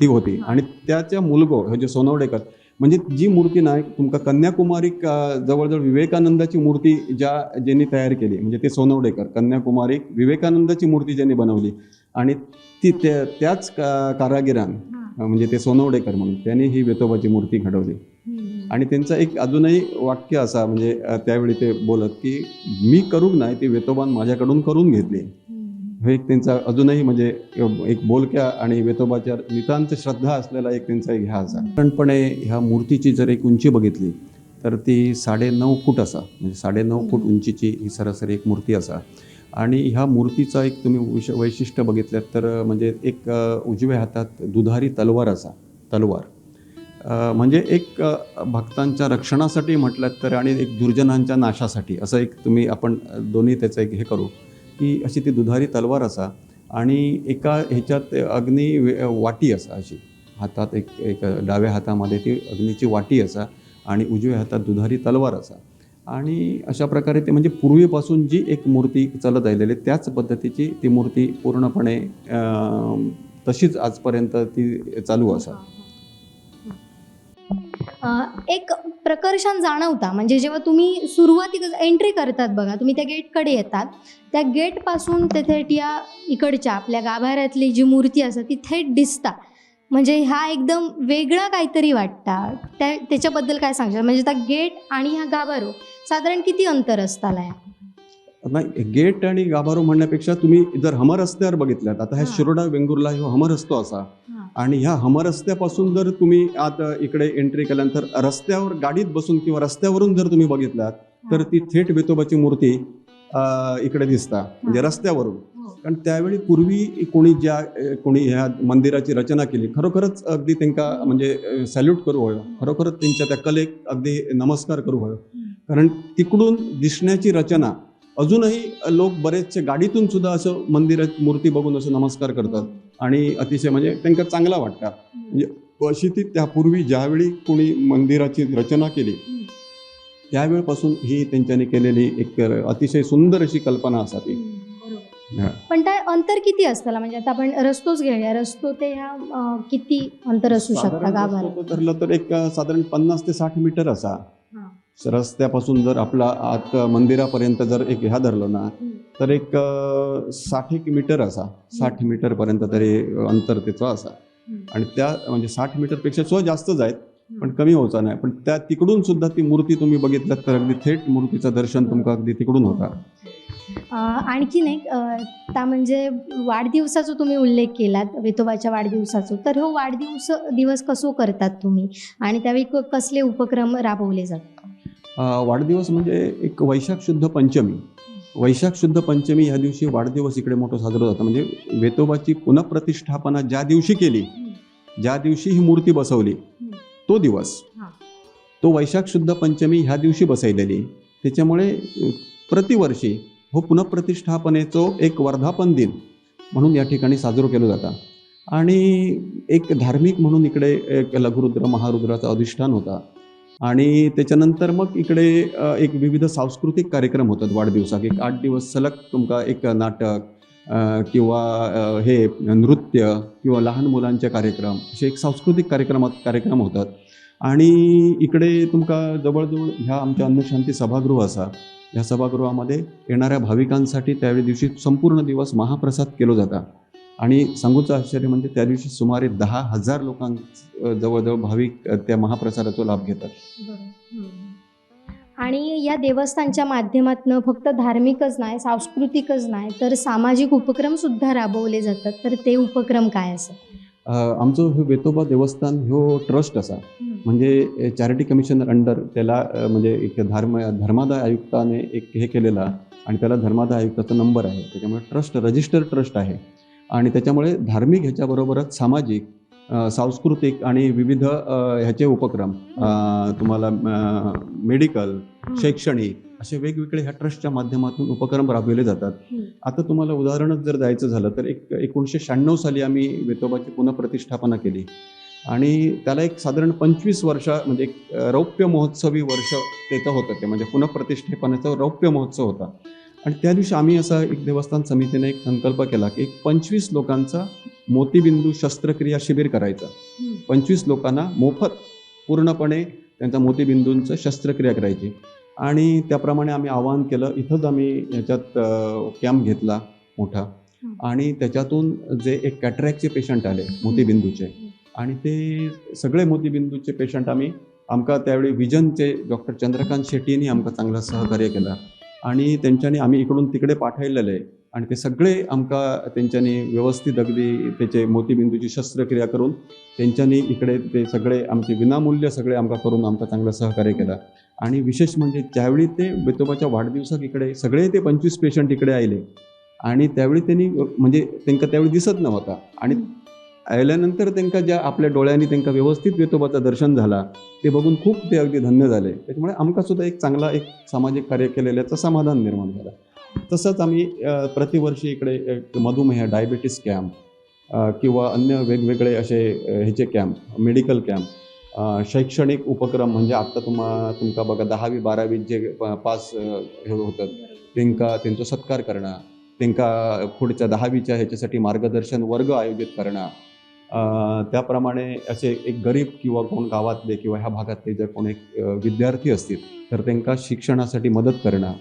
ती होती. आणि त्याच्या मुलगो हे जे सोनवडेकर म्हणजे जी मूर्ती नाही तुमका कन्याकुमारी जवळजवळ विवेकानंदाची मूर्ती ज्यांनी तयार केली म्हणजे ते सोनवडेकर, कन्याकुमारी विवेकानंदाची मूर्ती ज्यांनी बनवली आणि ती त्याच कारागिरान म्हणजे ते सोनवडेकर म्हणून त्यांनी ही वेतोबाची मूर्ती घडवली. आणि त्यांचं एक अजूनही वाक्य असा म्हणजे त्यावेळी ते बोलत की मी करूक नाही ती वेतोबान माझ्याकडून करून घेतली. हे एक त्यांचा अजूनही म्हणजे एक बोलक्या आणि वेतोबाच्या नितांत श्रद्धा असलेला एक त्यांचा एक ह्या असा. साधारणपणे ह्या मूर्तीची जर एक उंची बघितली तर ती 9.5 फूट असा, म्हणजे 9.5 फूट उंचीची ही सरासरी एक मूर्ती असा. आणि ह्या मूर्तीचा एक तुम्ही वैशिष्ट्य बघितल्यात तर म्हणजे एक उजव्या हातात दुधारी तलवार असा, तलवार म्हणजे एक भक्तांच्या रक्षणासाठी म्हटलं तर आणि एक दुर्जनांच्या नाशासाठी असं एक तुम्ही आपण दोन्ही त्याचं एक हे करू की अशी ती दुधारी तलवार असा. आणि एका ह्याच्यात अग्नी वाटी असा, अशी हातात एक डाव्या हातामध्ये ती अग्नीची वाटी असा आणि उजव्या हातात दुधारी तलवार असा. आणि अशा प्रकारे ते म्हणजे पूर्वीपासून जी एक मूर्ती चालत आलेली त्याच पद्धतीची ती मूर्ती पूर्णपणे तशीच आजपर्यंत ती चालू असा. एक प्रकर्षण जाणवता म्हणजे जेव्हा तुम्ही सुरुवातीला एंट्री करतात बघा, तुम्ही त्या गेटकडे येतात, त्या गेटपासून ते थेट या इकडच्या आपल्या गाभाऱ्यातली जी मूर्ती असते ती थेट दिसता. म्हणजे हा एकदम वेगळा काहीतरी वाटता. त्याच्याबद्दल काय सांगशाल? म्हणजे आता गेट आणि ह्या गाभारो साधारण किती अंतर असताला? नाही, गेट आणि गाभारो म्हणण्यापेक्षा तुम्ही जर हमर रस्त्यावर बघितल्यात, आता ह्या हां. शिरोडा वेंगुर्ला ह्यो हमर रस्तो असा, हां. आणि ह्या हमर रस्त्यापासून जर तुम्ही आता इकडे एंट्री केल्यानंतर रस्त्यावर गाडीत बसून किंवा रस्त्यावरून जर तुम्ही बघितलात तर ती थेट वेतोबाची मूर्ती इकडे दिसता, म्हणजे रस्त्यावरून. कारण त्यावेळी पूर्वी कोणी ह्या मंदिराची रचना केली, खरोखरच अगदी त्यांना म्हणजे सॅल्यूट करू हवं, खरोखरच त्यांच्या त्या कलेक अगदी नमस्कार करू हवं. कारण तिकडून दिसण्याची रचना अजूनही लोक बरेचसे गाडीतून सुद्धा असं मंदिरात मूर्ती बघून असं नमस्कार करतात आणि अतिशय म्हणजे त्यांना चांगला वाटतं. म्हणजे अशी ती त्यापूर्वी ज्यावेळी कोणी मंदिराची रचना केली त्यावेळपासून ही त्यांच्याने केलेली एक अतिशय सुंदर अशी कल्पना असा ती. पण त्या अंतर किती असतं? म्हणजे आता आपण रस्तोच घेऊया, रस्तो ते ह्या किती अंतर असू शकता गाभारो? साधारण धरलं तर एक साधारण 50 ते 60 मीटर असा. रस्त्यापासून जर आपला आत मंदिरापर्यंत जर एक ह्या धरलं ना तर एक 60 मीटर असा, 60 मीटर पर्यंत तरी अंतर त्याचं असा. आणि त्या म्हणजे 60 मीटरपेक्षा सुद्धा जास्तच आहेत, पण कमी व्हायचा नाही. पण त्या तिकडून सुद्धा ती मूर्ती तुम्ही बघितल्यात तर अगदी थेट मूर्तीचं दर्शन तुमका अगदी तिकडून होता. आणखीन एक त्या म्हणजे वाढदिवसाचा तुम्ही उल्लेख केलात, वेतोबाच्या वाढदिवसाचा. तर हो दिवस कसो करतात तुम्ही आणि त्यावेळी कसले उपक्रम राबवले जातात? वाढदिवस म्हणजे एक वैशाख शुद्ध पंचमी. वैशाख शुद्ध पंचमी ह्या दिवशी वाढदिवस इकडे मोठं साजरं जातं. म्हणजे वेतोबाची पुनःप्रतिष्ठापना ज्या दिवशी केली, ज्या दिवशी ही मूर्ती बसवली तो दिवस, तो वैशाख शुद्ध पंचमी ह्या दिवशी बसवलेली. त्याच्यामुळे प्रतिवर्षी हो पुनःप्रतिष्ठापनेचो एक वर्धापन दिन म्हणून या ठिकाणी साजरं केलं जातं. आणि एक धार्मिक म्हणून इकडे एक लघुरुद्र महारुद्राचा अधिष्ठान होता. आणि त्याच्यानंतर मग इकडे एक विविध सांस्कृतिक कार्यक्रम होतात वाढदिवसाक. एक 8 दिवस सलग तुमका एक नाटक किंवा हे नृत्य किंवा लहान मुलांचे कार्यक्रम असे एक सांस्कृतिक कार्यक्रम होतात. आणि इकडे तुमका जवळजवळ ह्या आमच्या अन्नशांती सभागृह असा, या सभागृहामध्ये येणाऱ्या भाविकांसाठी त्यावेळी दिवशी संपूर्ण दिवस महाप्रसाद केला जाता. आणि सांगूचं आश्चर्य म्हणजे त्या दिवशी सुमारे 10,000 जवळजवळ भाविक त्या महाप्रसादाचा लाभ घेतात. आणि या देवस्थानच्या माध्यमातून फक्त धार्मिकच नाही, सांस्कृतिकच नाही, तर सामाजिक उपक्रम सुद्धा राबवले जातात. तर ते उपक्रम काय असतात? आमचं हे वेतोबा देवस्थान ह्यो ट्रस्ट असा, म्हणजे चॅरिटी कमिशनर अंडर त्याला म्हणजे एक धर्मादाय आयुक्ताने एक हे केलेला आणि त्याला धर्मादाय आयुक्ताचा नंबर आहे. त्याच्यामुळे ट्रस्ट रजिस्टर्ड ट्रस्ट आहे. आणि त्याच्यामुळे धार्मिक ह्याच्याबरोबरच सामाजिक, सांस्कृतिक आणि विविध ह्याचे उपक्रम तुम्हाला मेडिकल, शैक्षणिक असे वेगवेगळे ह्या ट्रस्टच्या माध्यमातून उपक्रम राबविले जातात. आता तुम्हाला उदाहरणच जर द्यायचं झालं तर 1996 साली आम्ही वेतोबाची पुनःप्रतिष्ठापना केली आणि त्याला एक साधारण 25 वर्ष म्हणजे एक रौप्य महोत्सवी वर्ष त्याचं होतं. ते म्हणजे पुनःप्रतिष्ठापनेचा रौप्य महोत्सव होता. आणि त्या दिवशी आम्ही असा एक देवस्थान समितीने एक संकल्प केला की 25 लोकांचा मोतीबिंदू शस्त्रक्रिया शिबिर करायचा. 25 लोकांना मोफत पूर्णपणे त्यांचा मोतीबिंदूंचं शस्त्रक्रिया करायची. आणि त्याप्रमाणे आम्ही आवाहन केलं. इथंच आम्ही ह्याच्यात कॅम्प घेतला मोठा आणि त्याच्यातून जे एक कॅटरॅक्टचे पेशंट आले मोतीबिंदूचे, आणि ते सगळे मोतीबिंदूचे पेशंट आमका त्यावेळी विजनचे डॉक्टर चंद्रकांत शेट्टींनी आमका चांगलं सहकार्य केलं आणि त्यांच्यानी आम्ही इकडून तिकडे पाठवलेले आणि ते सगळे आमका त्यांच्यानी व्यवस्थित अगदी त्याचे मोतीबिंदूची शस्त्रक्रिया करून त्यांच्यानी इकडे ते सगळे आमचे विनामूल्य सगळे आमका करून आमका चांगलं सहकार्य केलं. आणि विशेष म्हणजे ज्यावेळी ते वेतोबाच्या वाढदिवसाक इकडे सगळे ते 25 पेशंट इकडे आले आणि त्यावेळी त्यांनी म्हणजे त्यांना त्यावेळी दिसत नव्हता आणि आल्यानंतर त्यांना ज्या आपल्या डोळ्यांनी त्यांना व्यवस्थित वेतोबाचं दर्शन झाला ते बघून खूप ते अगदी धन्य झाले. त्याच्यामुळे आमका सुद्धा एक चांगला एक सामाजिक कार्य केलेल्याचं समाधान निर्माण झालं. तसंच आम्ही प्रतिवर्षी इकडे एक मधुमेह डायबिटीस कॅम्प किंवा अन्य वेगवेगळे असे ह्याचे कॅम्प, मेडिकल कॅम्प, शैक्षणिक उपक्रम म्हणजे आत्ता तुमका बघा 10वी 12वी जे पास हे होतात त्यांचा सत्कार करणं, त्यांना पुढच्या 10वीच्या ह्याच्यासाठी मार्गदर्शन वर्ग आयोजित करणं. त्याप्रमाणे असे एक गरीब किंवा कोण गावातले किंवा ह्या भागातले जर कोण एक विद्यार्थी असतील तर त्यांना शिक्षणासाठी मदत करणं,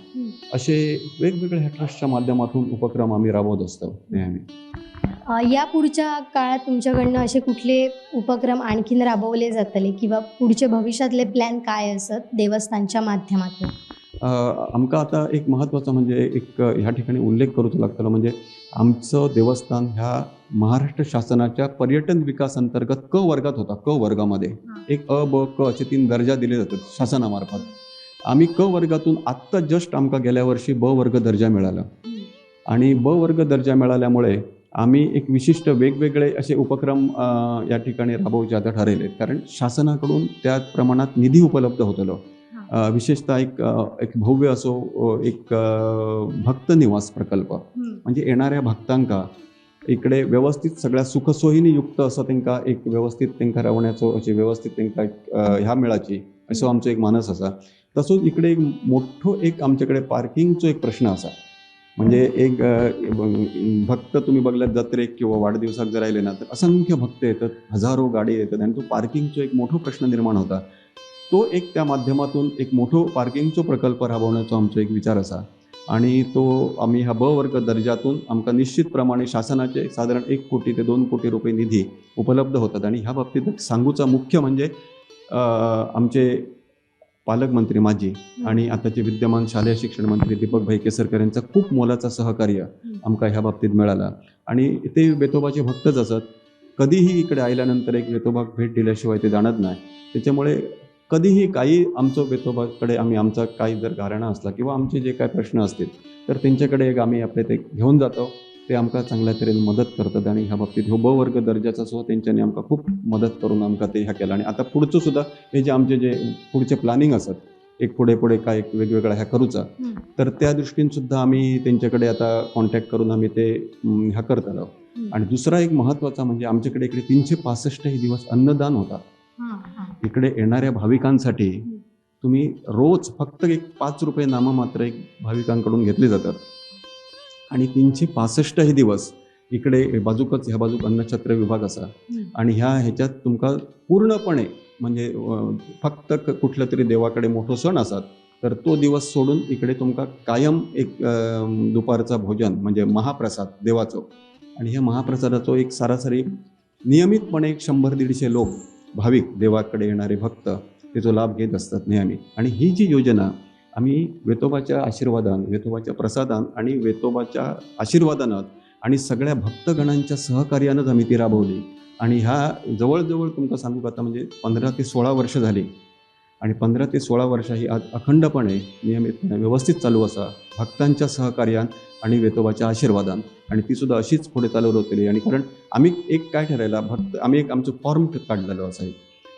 असे वेगवेगळे ह्या ट्रस्टच्या माध्यमातून उपक्रम आम्ही राबवत असतो नेहमी. या पुढच्या काळात तुमच्याकडनं असे कुठले उपक्रम आणखीन राबवले जातले किंवा पुढचे भविष्यातले प्लॅन काय असत देवस्थानच्या माध्यमातून? आमका आता एक महत्त्वाचा म्हणजे एक ह्या ठिकाणी उल्लेख करूचा लागतलो म्हणजे आमचं देवस्थान ह्या महाराष्ट्र शासनाच्या पर्यटन विकास अंतर्गत क वर्गात होता. क वर्गामध्ये एक अ ब क असे 3 दर्जा दिले जातात शासनामार्फत. आम्ही क वर्गातून आत्ता जस्ट आमका गेल्या वर्षी ब वर्ग दर्जा मिळाला आणि ब वर्ग दर्जा मिळाल्यामुळे आम्ही एक विशिष्ट वेगवेगळे असे उपक्रम या ठिकाणी राबवचे आता ठरवले, कारण शासनाकडून त्या प्रमाणात निधी उपलब्ध होतलो. विशेषतः एक भव्य असो एक भक्त निवास प्रकल्प, म्हणजे येणाऱ्या भक्तांका इकडे व्यवस्थित सगळ्या सुखसोयीने युक्त असं त्यांना एक व्यवस्थित त्यांना रावण्याचं अशी व्यवस्थित त्यांना ह्या मेळाची असो आमचो एक मानस असा. तसोच इकडे एक मोठो एक आमच्याकडे पार्किंगचो एक प्रश्न असा. म्हणजे एक भक्त तुम्ही बघल्यात जत्रेक किंवा वाढदिवसाक जर राहिले ना तर असंख्य भक्त येतात, हजारो गाडी येतात आणि तो पार्किंगचो एक मोठो प्रश्न निर्माण होता. तो एक त्या माध्यमातून एक मोठो पार्किंगचो प्रकल्प राबवण्याचा आमचो एक विचार असा आणि तो आम्ही ह्या ब वर्ग दर्जातून आमका निश्चितप्रमाणे शासनाचे साधारण 1 कोटी ते 2 कोटी रुपये निधी उपलब्ध होतात. आणि ह्या बाबतीत सांगूचा मुख्य म्हणजे आमचे पालकमंत्री माजी आणि आताचे विद्यमान शालेय शिक्षण मंत्री दीपक भाई केसरकर यांचा खूप मोलाचा सहकार्य आमका ह्या बाबतीत मिळाला. आणि ते वेतोबाचे भक्तच असत, कधीही इकडे आल्यानंतर एक वेतोबाक भेट दिल्याशिवाय ते जाणत नाही. त्याच्यामुळे कधीही काही आमचं वेतोबाकडे आम्ही आमचा काही जर गाऱ्हाणा असला किंवा आमचे जे काही प्रश्न असतील तर त्यांच्याकडे एक आम्ही आपले ते घेऊन जातो. ते आमका चांगल्या तऱ्हेने मदत करतात आणि ह्या बाबतीत ह्यो ब वर्ग दर्जाचा सुद्धा त्यांच्यानी आमका खूप मदत करून आमका ते ह्या केलं. आणि आता पुढचं सुद्धा हे जे आमचे जे पुढचे प्लॅनिंग असत एक पुढे काय एक वेगवेगळा ह्या करूचा, तर त्या दृष्टीने सुद्धा आम्ही त्यांच्याकडे आता कॉन्टॅक्ट करून आम्ही ते ह्या करत आलो. आणि दुसरा एक महत्त्वाचा म्हणजे आमच्याकडे इकडे 365 दिवस अन्नदान होता. इकडे येणाऱ्या भाविकांसाठी तुम्ही रोज फक्त एक 5 रुपये नाममात्र एक भाविकांकडून घेतले जातात आणि 365 दिवस इकडे बाजूकच ह्या बाजूक अन्नछत्र विभाग असा आणि ह्याच्यात तुमका पूर्णपणे म्हणजे फक्त कुठल्या तरी देवाकडे मोठं सण असतात तर तो दिवस सोडून इकडे तुमका कायम एक दुपारचा भोजन म्हणजे महाप्रसाद देवाचं. आणि ह्या महाप्रसादाचं एक सरासरी नियमितपणे एक 100-150 लोक भाविक देवाकडे येणारे भक्त त्याचा लाभ घेत असतात नेहमी. आणि ही जी योजना आम्ही वेतोबाच्या आशीर्वादान, वेतोबाच्या प्रसादान आणि वेतोबाच्या आशीर्वादानं आणि सगळ्या भक्तगणांच्या सहकार्यानंच आम्ही ती राबवली. आणि ह्या जवळजवळ तुमका सांगू का आता म्हणजे 15 ते 16 वर्ष झाली आणि 15 ते 16 वर्ष ही आज अखंडपणे नियमितपणे व्यवस्थित चालू असा भक्तांच्या सहकार्यान आणि वेतोबाच्या आशीर्वादान. आणि ती सुद्धा अशीच पुढे चालू होतली. आणि कारण आम्ही एक काय ठरायला भक्त आम्ही एक आमचं फॉर्म काढलेलो असाय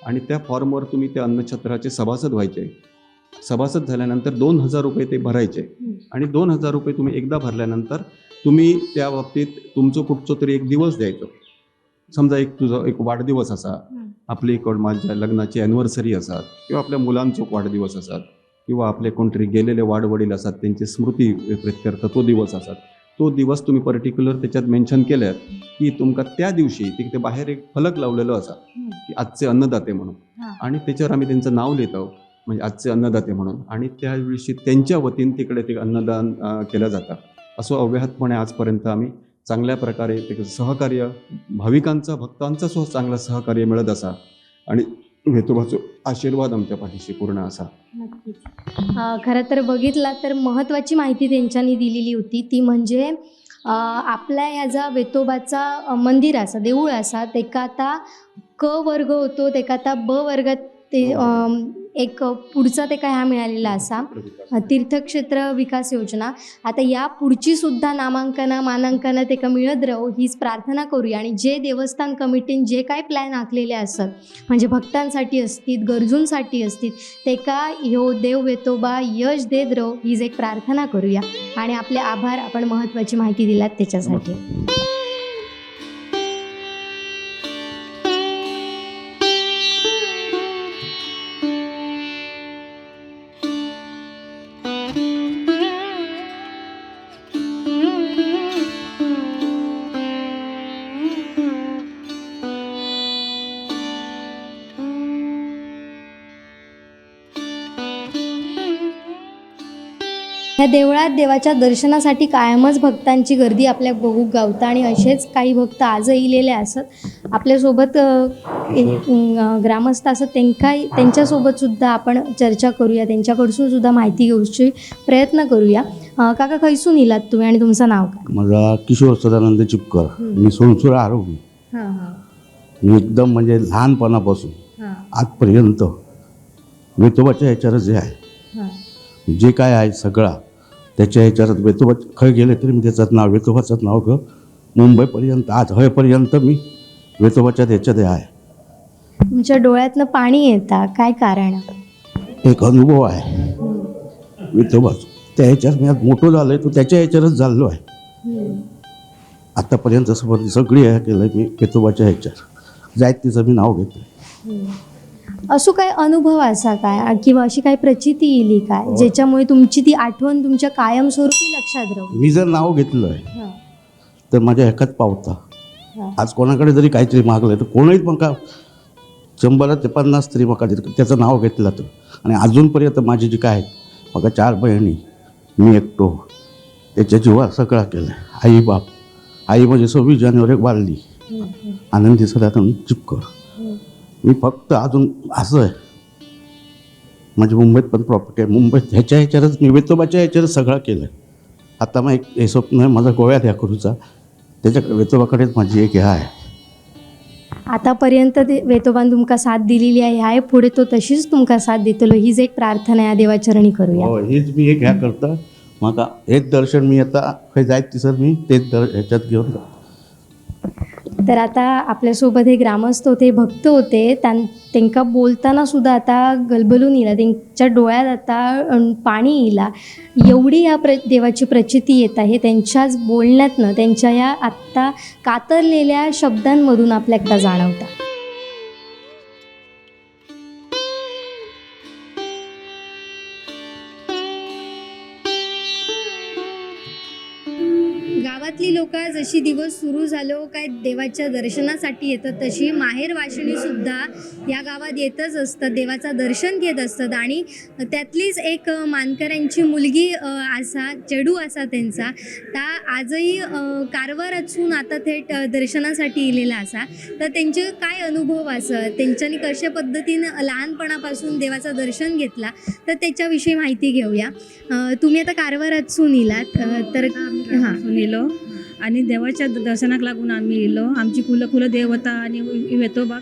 आणि त्या फॉर्मवर तुम्ही त्या अन्नछत्राचे सभासद व्हायचे. सभासद झाल्यानंतर 2,000 रुपये ते भरायचे आणि 2,000 रुपये तुम्ही एकदा भरल्यानंतर तुम्ही त्या बाबतीत तुमचं कुठचं तरी एक दिवस द्यायचो. समजा एक तुझा एक वाढदिवस असा, आपली एक माझ्या लग्नाची ॲनिव्हर्सरी असतात किंवा आपल्या मुलांचो वाढदिवस असतात किंवा आपले कोणतरी गेलेले वाडवडील असतात त्यांची स्मृती प्रित्यर्थ तो दिवस असतात. तो दिवस तुम्ही पर्टिक्युलर त्याच्यात मेन्शन केल्यात की तुमका त्या दिवशी तिथे बाहेर एक फलक लावलेलो असा की आजचे अन्नदाते म्हणून आणि त्याच्यावर आम्ही त्यांचं नाव लिहितो म्हणजे आजचे अन्नदाते म्हणून. आणि त्या दिवशी त्यांच्या वतीने तिकडे ते अन्नदान केलं जातं. असं अव्याहतपणे आजपर्यंत आम्ही चांगल्या प्रकारे ते सहकार्य भाविकांचा भक्तांचा सुद्धा चांगला सहकार्य मिळत असा आणि वेतोबाचा आशीर्वाद आमच्या पाठीशी पूर्ण असा. नक्कीच. खरं तर बघितला तर महत्त्वाची माहिती त्यांच्यानी दिलेली होती ती म्हणजे आपल्या ह्या वेतोबाचा मंदिर असा देऊळ असा तेका आता क वर्ग होतो तेका आता ब वर्गात ते एक पुढचा ते काय हा मिळालेला असा तीर्थक्षेत्र विकास योजना. आता या पुढची सुद्धा मानांकनं ते मिळत राहू हीच प्रार्थना करूया. आणि जे देवस्थान कमिटीने जे काय प्लॅन आखलेले असतात म्हणजे भक्तांसाठी असतील गरजूंसाठी असतील ते का ह्यो देव वेतोबा यश देत राहू हीच एक प्रार्थना करूया. आणि आपले आभार, आपण महत्त्वाची माहिती दिलात त्याच्यासाठी. ह्या देवळात देवाच्या दर्शनासाठी कायमच भक्तांची गर्दी आपल्या बघू गावता आणि असेच काही भक्त आजही इलेले असत. आपल्यासोबत ग्रामस्थ असत त्यांच्यासोबत सुद्धा आपण चर्चा करूया, त्यांच्याकडसून सुद्धा माहिती घेऊची प्रयत्न करूया. काका, खैसून इलात तुम्ही आणि तुमचं नाव काय? माझा किशोर सदानंद चिपकर, मी सोनसुरा आरोग्य. हां हां मी एकदम म्हणजे लहानपणापासून हां आजपर्यंत वेतोबाच्या ह्याच्यावर जे आहे, हां जे काय आहे सगळा त्याच्या ह्याच्यावर वेतोबा खय गेले तरी मी त्याचं नाव, वेतोबाचंच नाव ग मुंबईपर्यंत आज हयपर्यंत मी वेतोबाच्या ह्याच्यात आहे. तुमच्या डोळ्यातनं पाणी येतं, काय कारण? एक अनुभव आहे वेतोबाचा, त्या ह्याच्यावर मी आज मोठं झालो आहे, तो त्याच्या ह्याच्यावरच झालो आहे. आत्तापर्यंत सगळी हे केलं मी वेतोबाच्या ह्याच्यावर जायत तिचं मी नाव घेतो. असो काय अनुभव असा काय किंवा अशी काही प्रचिती येईल काय ज्याच्यामुळे तुमची ती आठवण तुमच्या कायमस्वरूपी लक्षात राहू? मी जर नाव घेतलं आहे तर माझ्या ह्याकात पावता. आज कोणाकडे जरी काहीतरी मागलं तर कोणीच मग का 100 ते 50 तरी मग त्याचं नाव घेतलं तर. आणि अजूनपर्यंत माझी जी काय आहेत मग 4 बहिणी, मी एकटो, त्याच्या जीवावर सगळा केलं. आई बाप, आई म्हणजे 26 जानेवारी वारली, आनंदी सदानंद चिपकर. मी फक्त अजून असं आहे म्हणजे मुंबईत पण प्रॉपर्टी आहे, मुंबईत ह्याच्यावरच मी वेतोबाच्या ह्याच्यावरच सगळं केलं आहे. आता मग एक हे स्वप्न आहे माझा गोव्यात ह्या करूचा, त्याच्याकडे वेतोबाकडेच माझी एक हे आहे. आतापर्यंत ते वेतोबान तुमका साथ दिलेली आहे, पुढे तो तशीच तुमका साथ देतलो, हीच एक प्रार्थना या देवाचरणी करूया. हो, हेच मी एक ह्या करता. मग हेच दर्शन मी आता काही जायत तिसर मी तेच ह्याच्यात घेऊन जातो. तर आता आपल्यासोबत हे ग्रामस्थ होते, भक्त होते, त्यांना बोलताना सुद्धा आता गलबलून येईल, त्यांच्या डोळ्यात आता पाणी येईल. एवढी या देवाची प्रचिती येत आहे त्यांच्याच बोलण्यातनं, त्यांच्या या आत्ता कातरलेल्या शब्दांमधून आपल्याला जाणवता. गावातली लोक जशी दिवस सुरू झालो काय देवाच्या दर्शनासाठी येतात, तशी माहेर वाशिणी सुद्धा या गावात येतच असतात, देवाचं दर्शन घेत असतात. आणि त्यातलीच एक मानकऱ्यांची मुलगी असा चेडू असा त्यांचा त्या आजही कारवारातून आता थेट दर्शनासाठी येलेला असा. तर त्यांचे काय अनुभव असत, त्यांच्यानी कशा पद्धतीनं लहानपणापासून देवाचं दर्शन घेतला, तर त्याच्याविषयी माहिती घेऊया. तुम्ही आता कारवारातून इलात, तर हां इलो आणि देवाच्या दर्शनाक लागून आम्ही इलो. आमची कुलदेवता आणि वेतोबा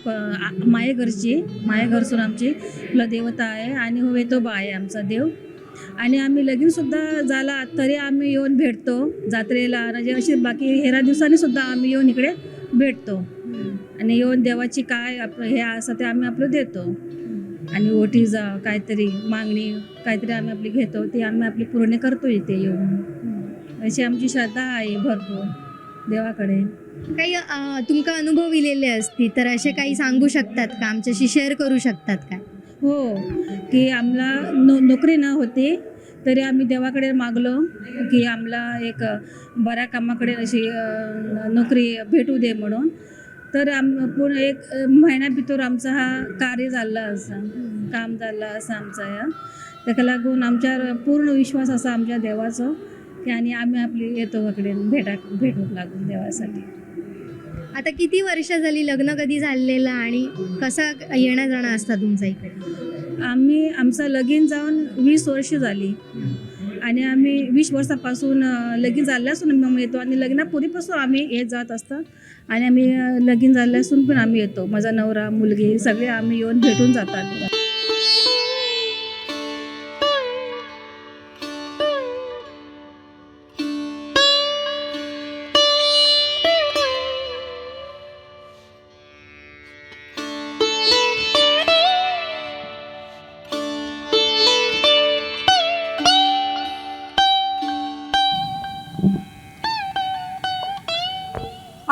मायेघरसून आमची कुलदेवता आहे आणि वेतोबा आहे आमचा देव. आणि आम्ही लगीनसुद्धा झाला तरी आम्ही येऊन भेटतो जात्रेला, म्हणजे अशी बाकी हेरा दिवसांनी सुद्धा आम्ही येऊन इकडे भेटतो आणि येऊन देवाची काय हे असं ते आम्ही आपलं देतो. आणि ओटी काहीतरी मागणी काहीतरी आम्ही आपली घेतो, ती आम्ही आपली पूर्ण करतो इथे येऊन. अशी आमची श्रद्धा आहे भरपूर देवाकडे. काही तुमका अनुभव इलेले असतील तर असे काही सांगू शकतात का, आमच्याशी शेअर करू शकतात का? हो, की आम्हाला नोकरी न होती तरी आम्ही देवाकडे मागलो की आम्हाला एक बऱ्या कामाकडे अशी नोकरी भेटू दे म्हणून. तर पूर्ण 1 महिन्याभितर आमचा हा कार्य झाला असं, काम झालं असं आमचा या. त्याला लागून आमच्यावर पूर्ण विश्वास असा आमच्या देवाचं की आणि आम्ही आपली येतो इकडे भेटू लागून देवासाठी. आता किती वर्ष झाली, लग्न कधी झालेलं आणि कसा येणं जाणं असतं तुमचा इकडे? आमचं लगीन जाऊन 20 वर्ष झाली आणि आम्ही 20 वर्षापासून लगीन झाल्यासून मग येतो आणि लग्नापूर्वीपासून आम्ही येत जात असतात. आणि आम्ही लगीन झाल्यासून पण आम्ही येतो, माझा नवरा मुलगी सगळे आम्ही येऊन भेटून जातात.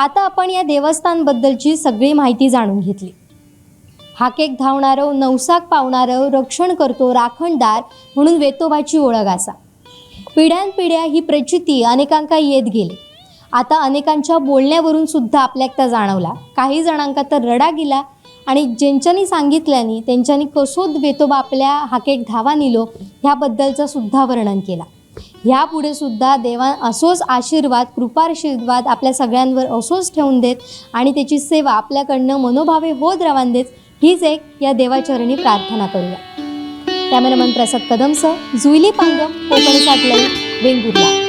आता आपण या देवस्थानबद्दलची सगळी माहिती जाणून घेतली. हाकेक धावणारं, नवसाक पावणारं, रक्षण करतो राखणदार म्हणून वेतोबाची ओळख असा. पिढ्यानपिढ्या ही प्रचिती अनेकांका येत गेली. आता अनेकांच्या बोलण्यावरून सुद्धा आपल्याक जाणवला. काही जणांका तर रडा गेला आणि ज्यांच्यानी सांगितल्यानी त्यांच्यानी कसोद वेतोबा आपल्या हाकेक धावा निलो ह्याबद्दलचं सुद्धा वर्णन केला. ह्यापुढे सुद्धा देवा असोच आशीर्वाद कृपाशीर्वाद आपल्या सगळ्यांवर असोच ठेवून देत आणि त्याची सेवा आपल्याकडनं मनोभावे होत राहून देत, हीच एक या देवाचरणी प्रार्थना करूया. कॅमेरामन प्रसाद कदमसह जुईली पांगम, कोकण सात लाईव्ह, वेंगुर्ला.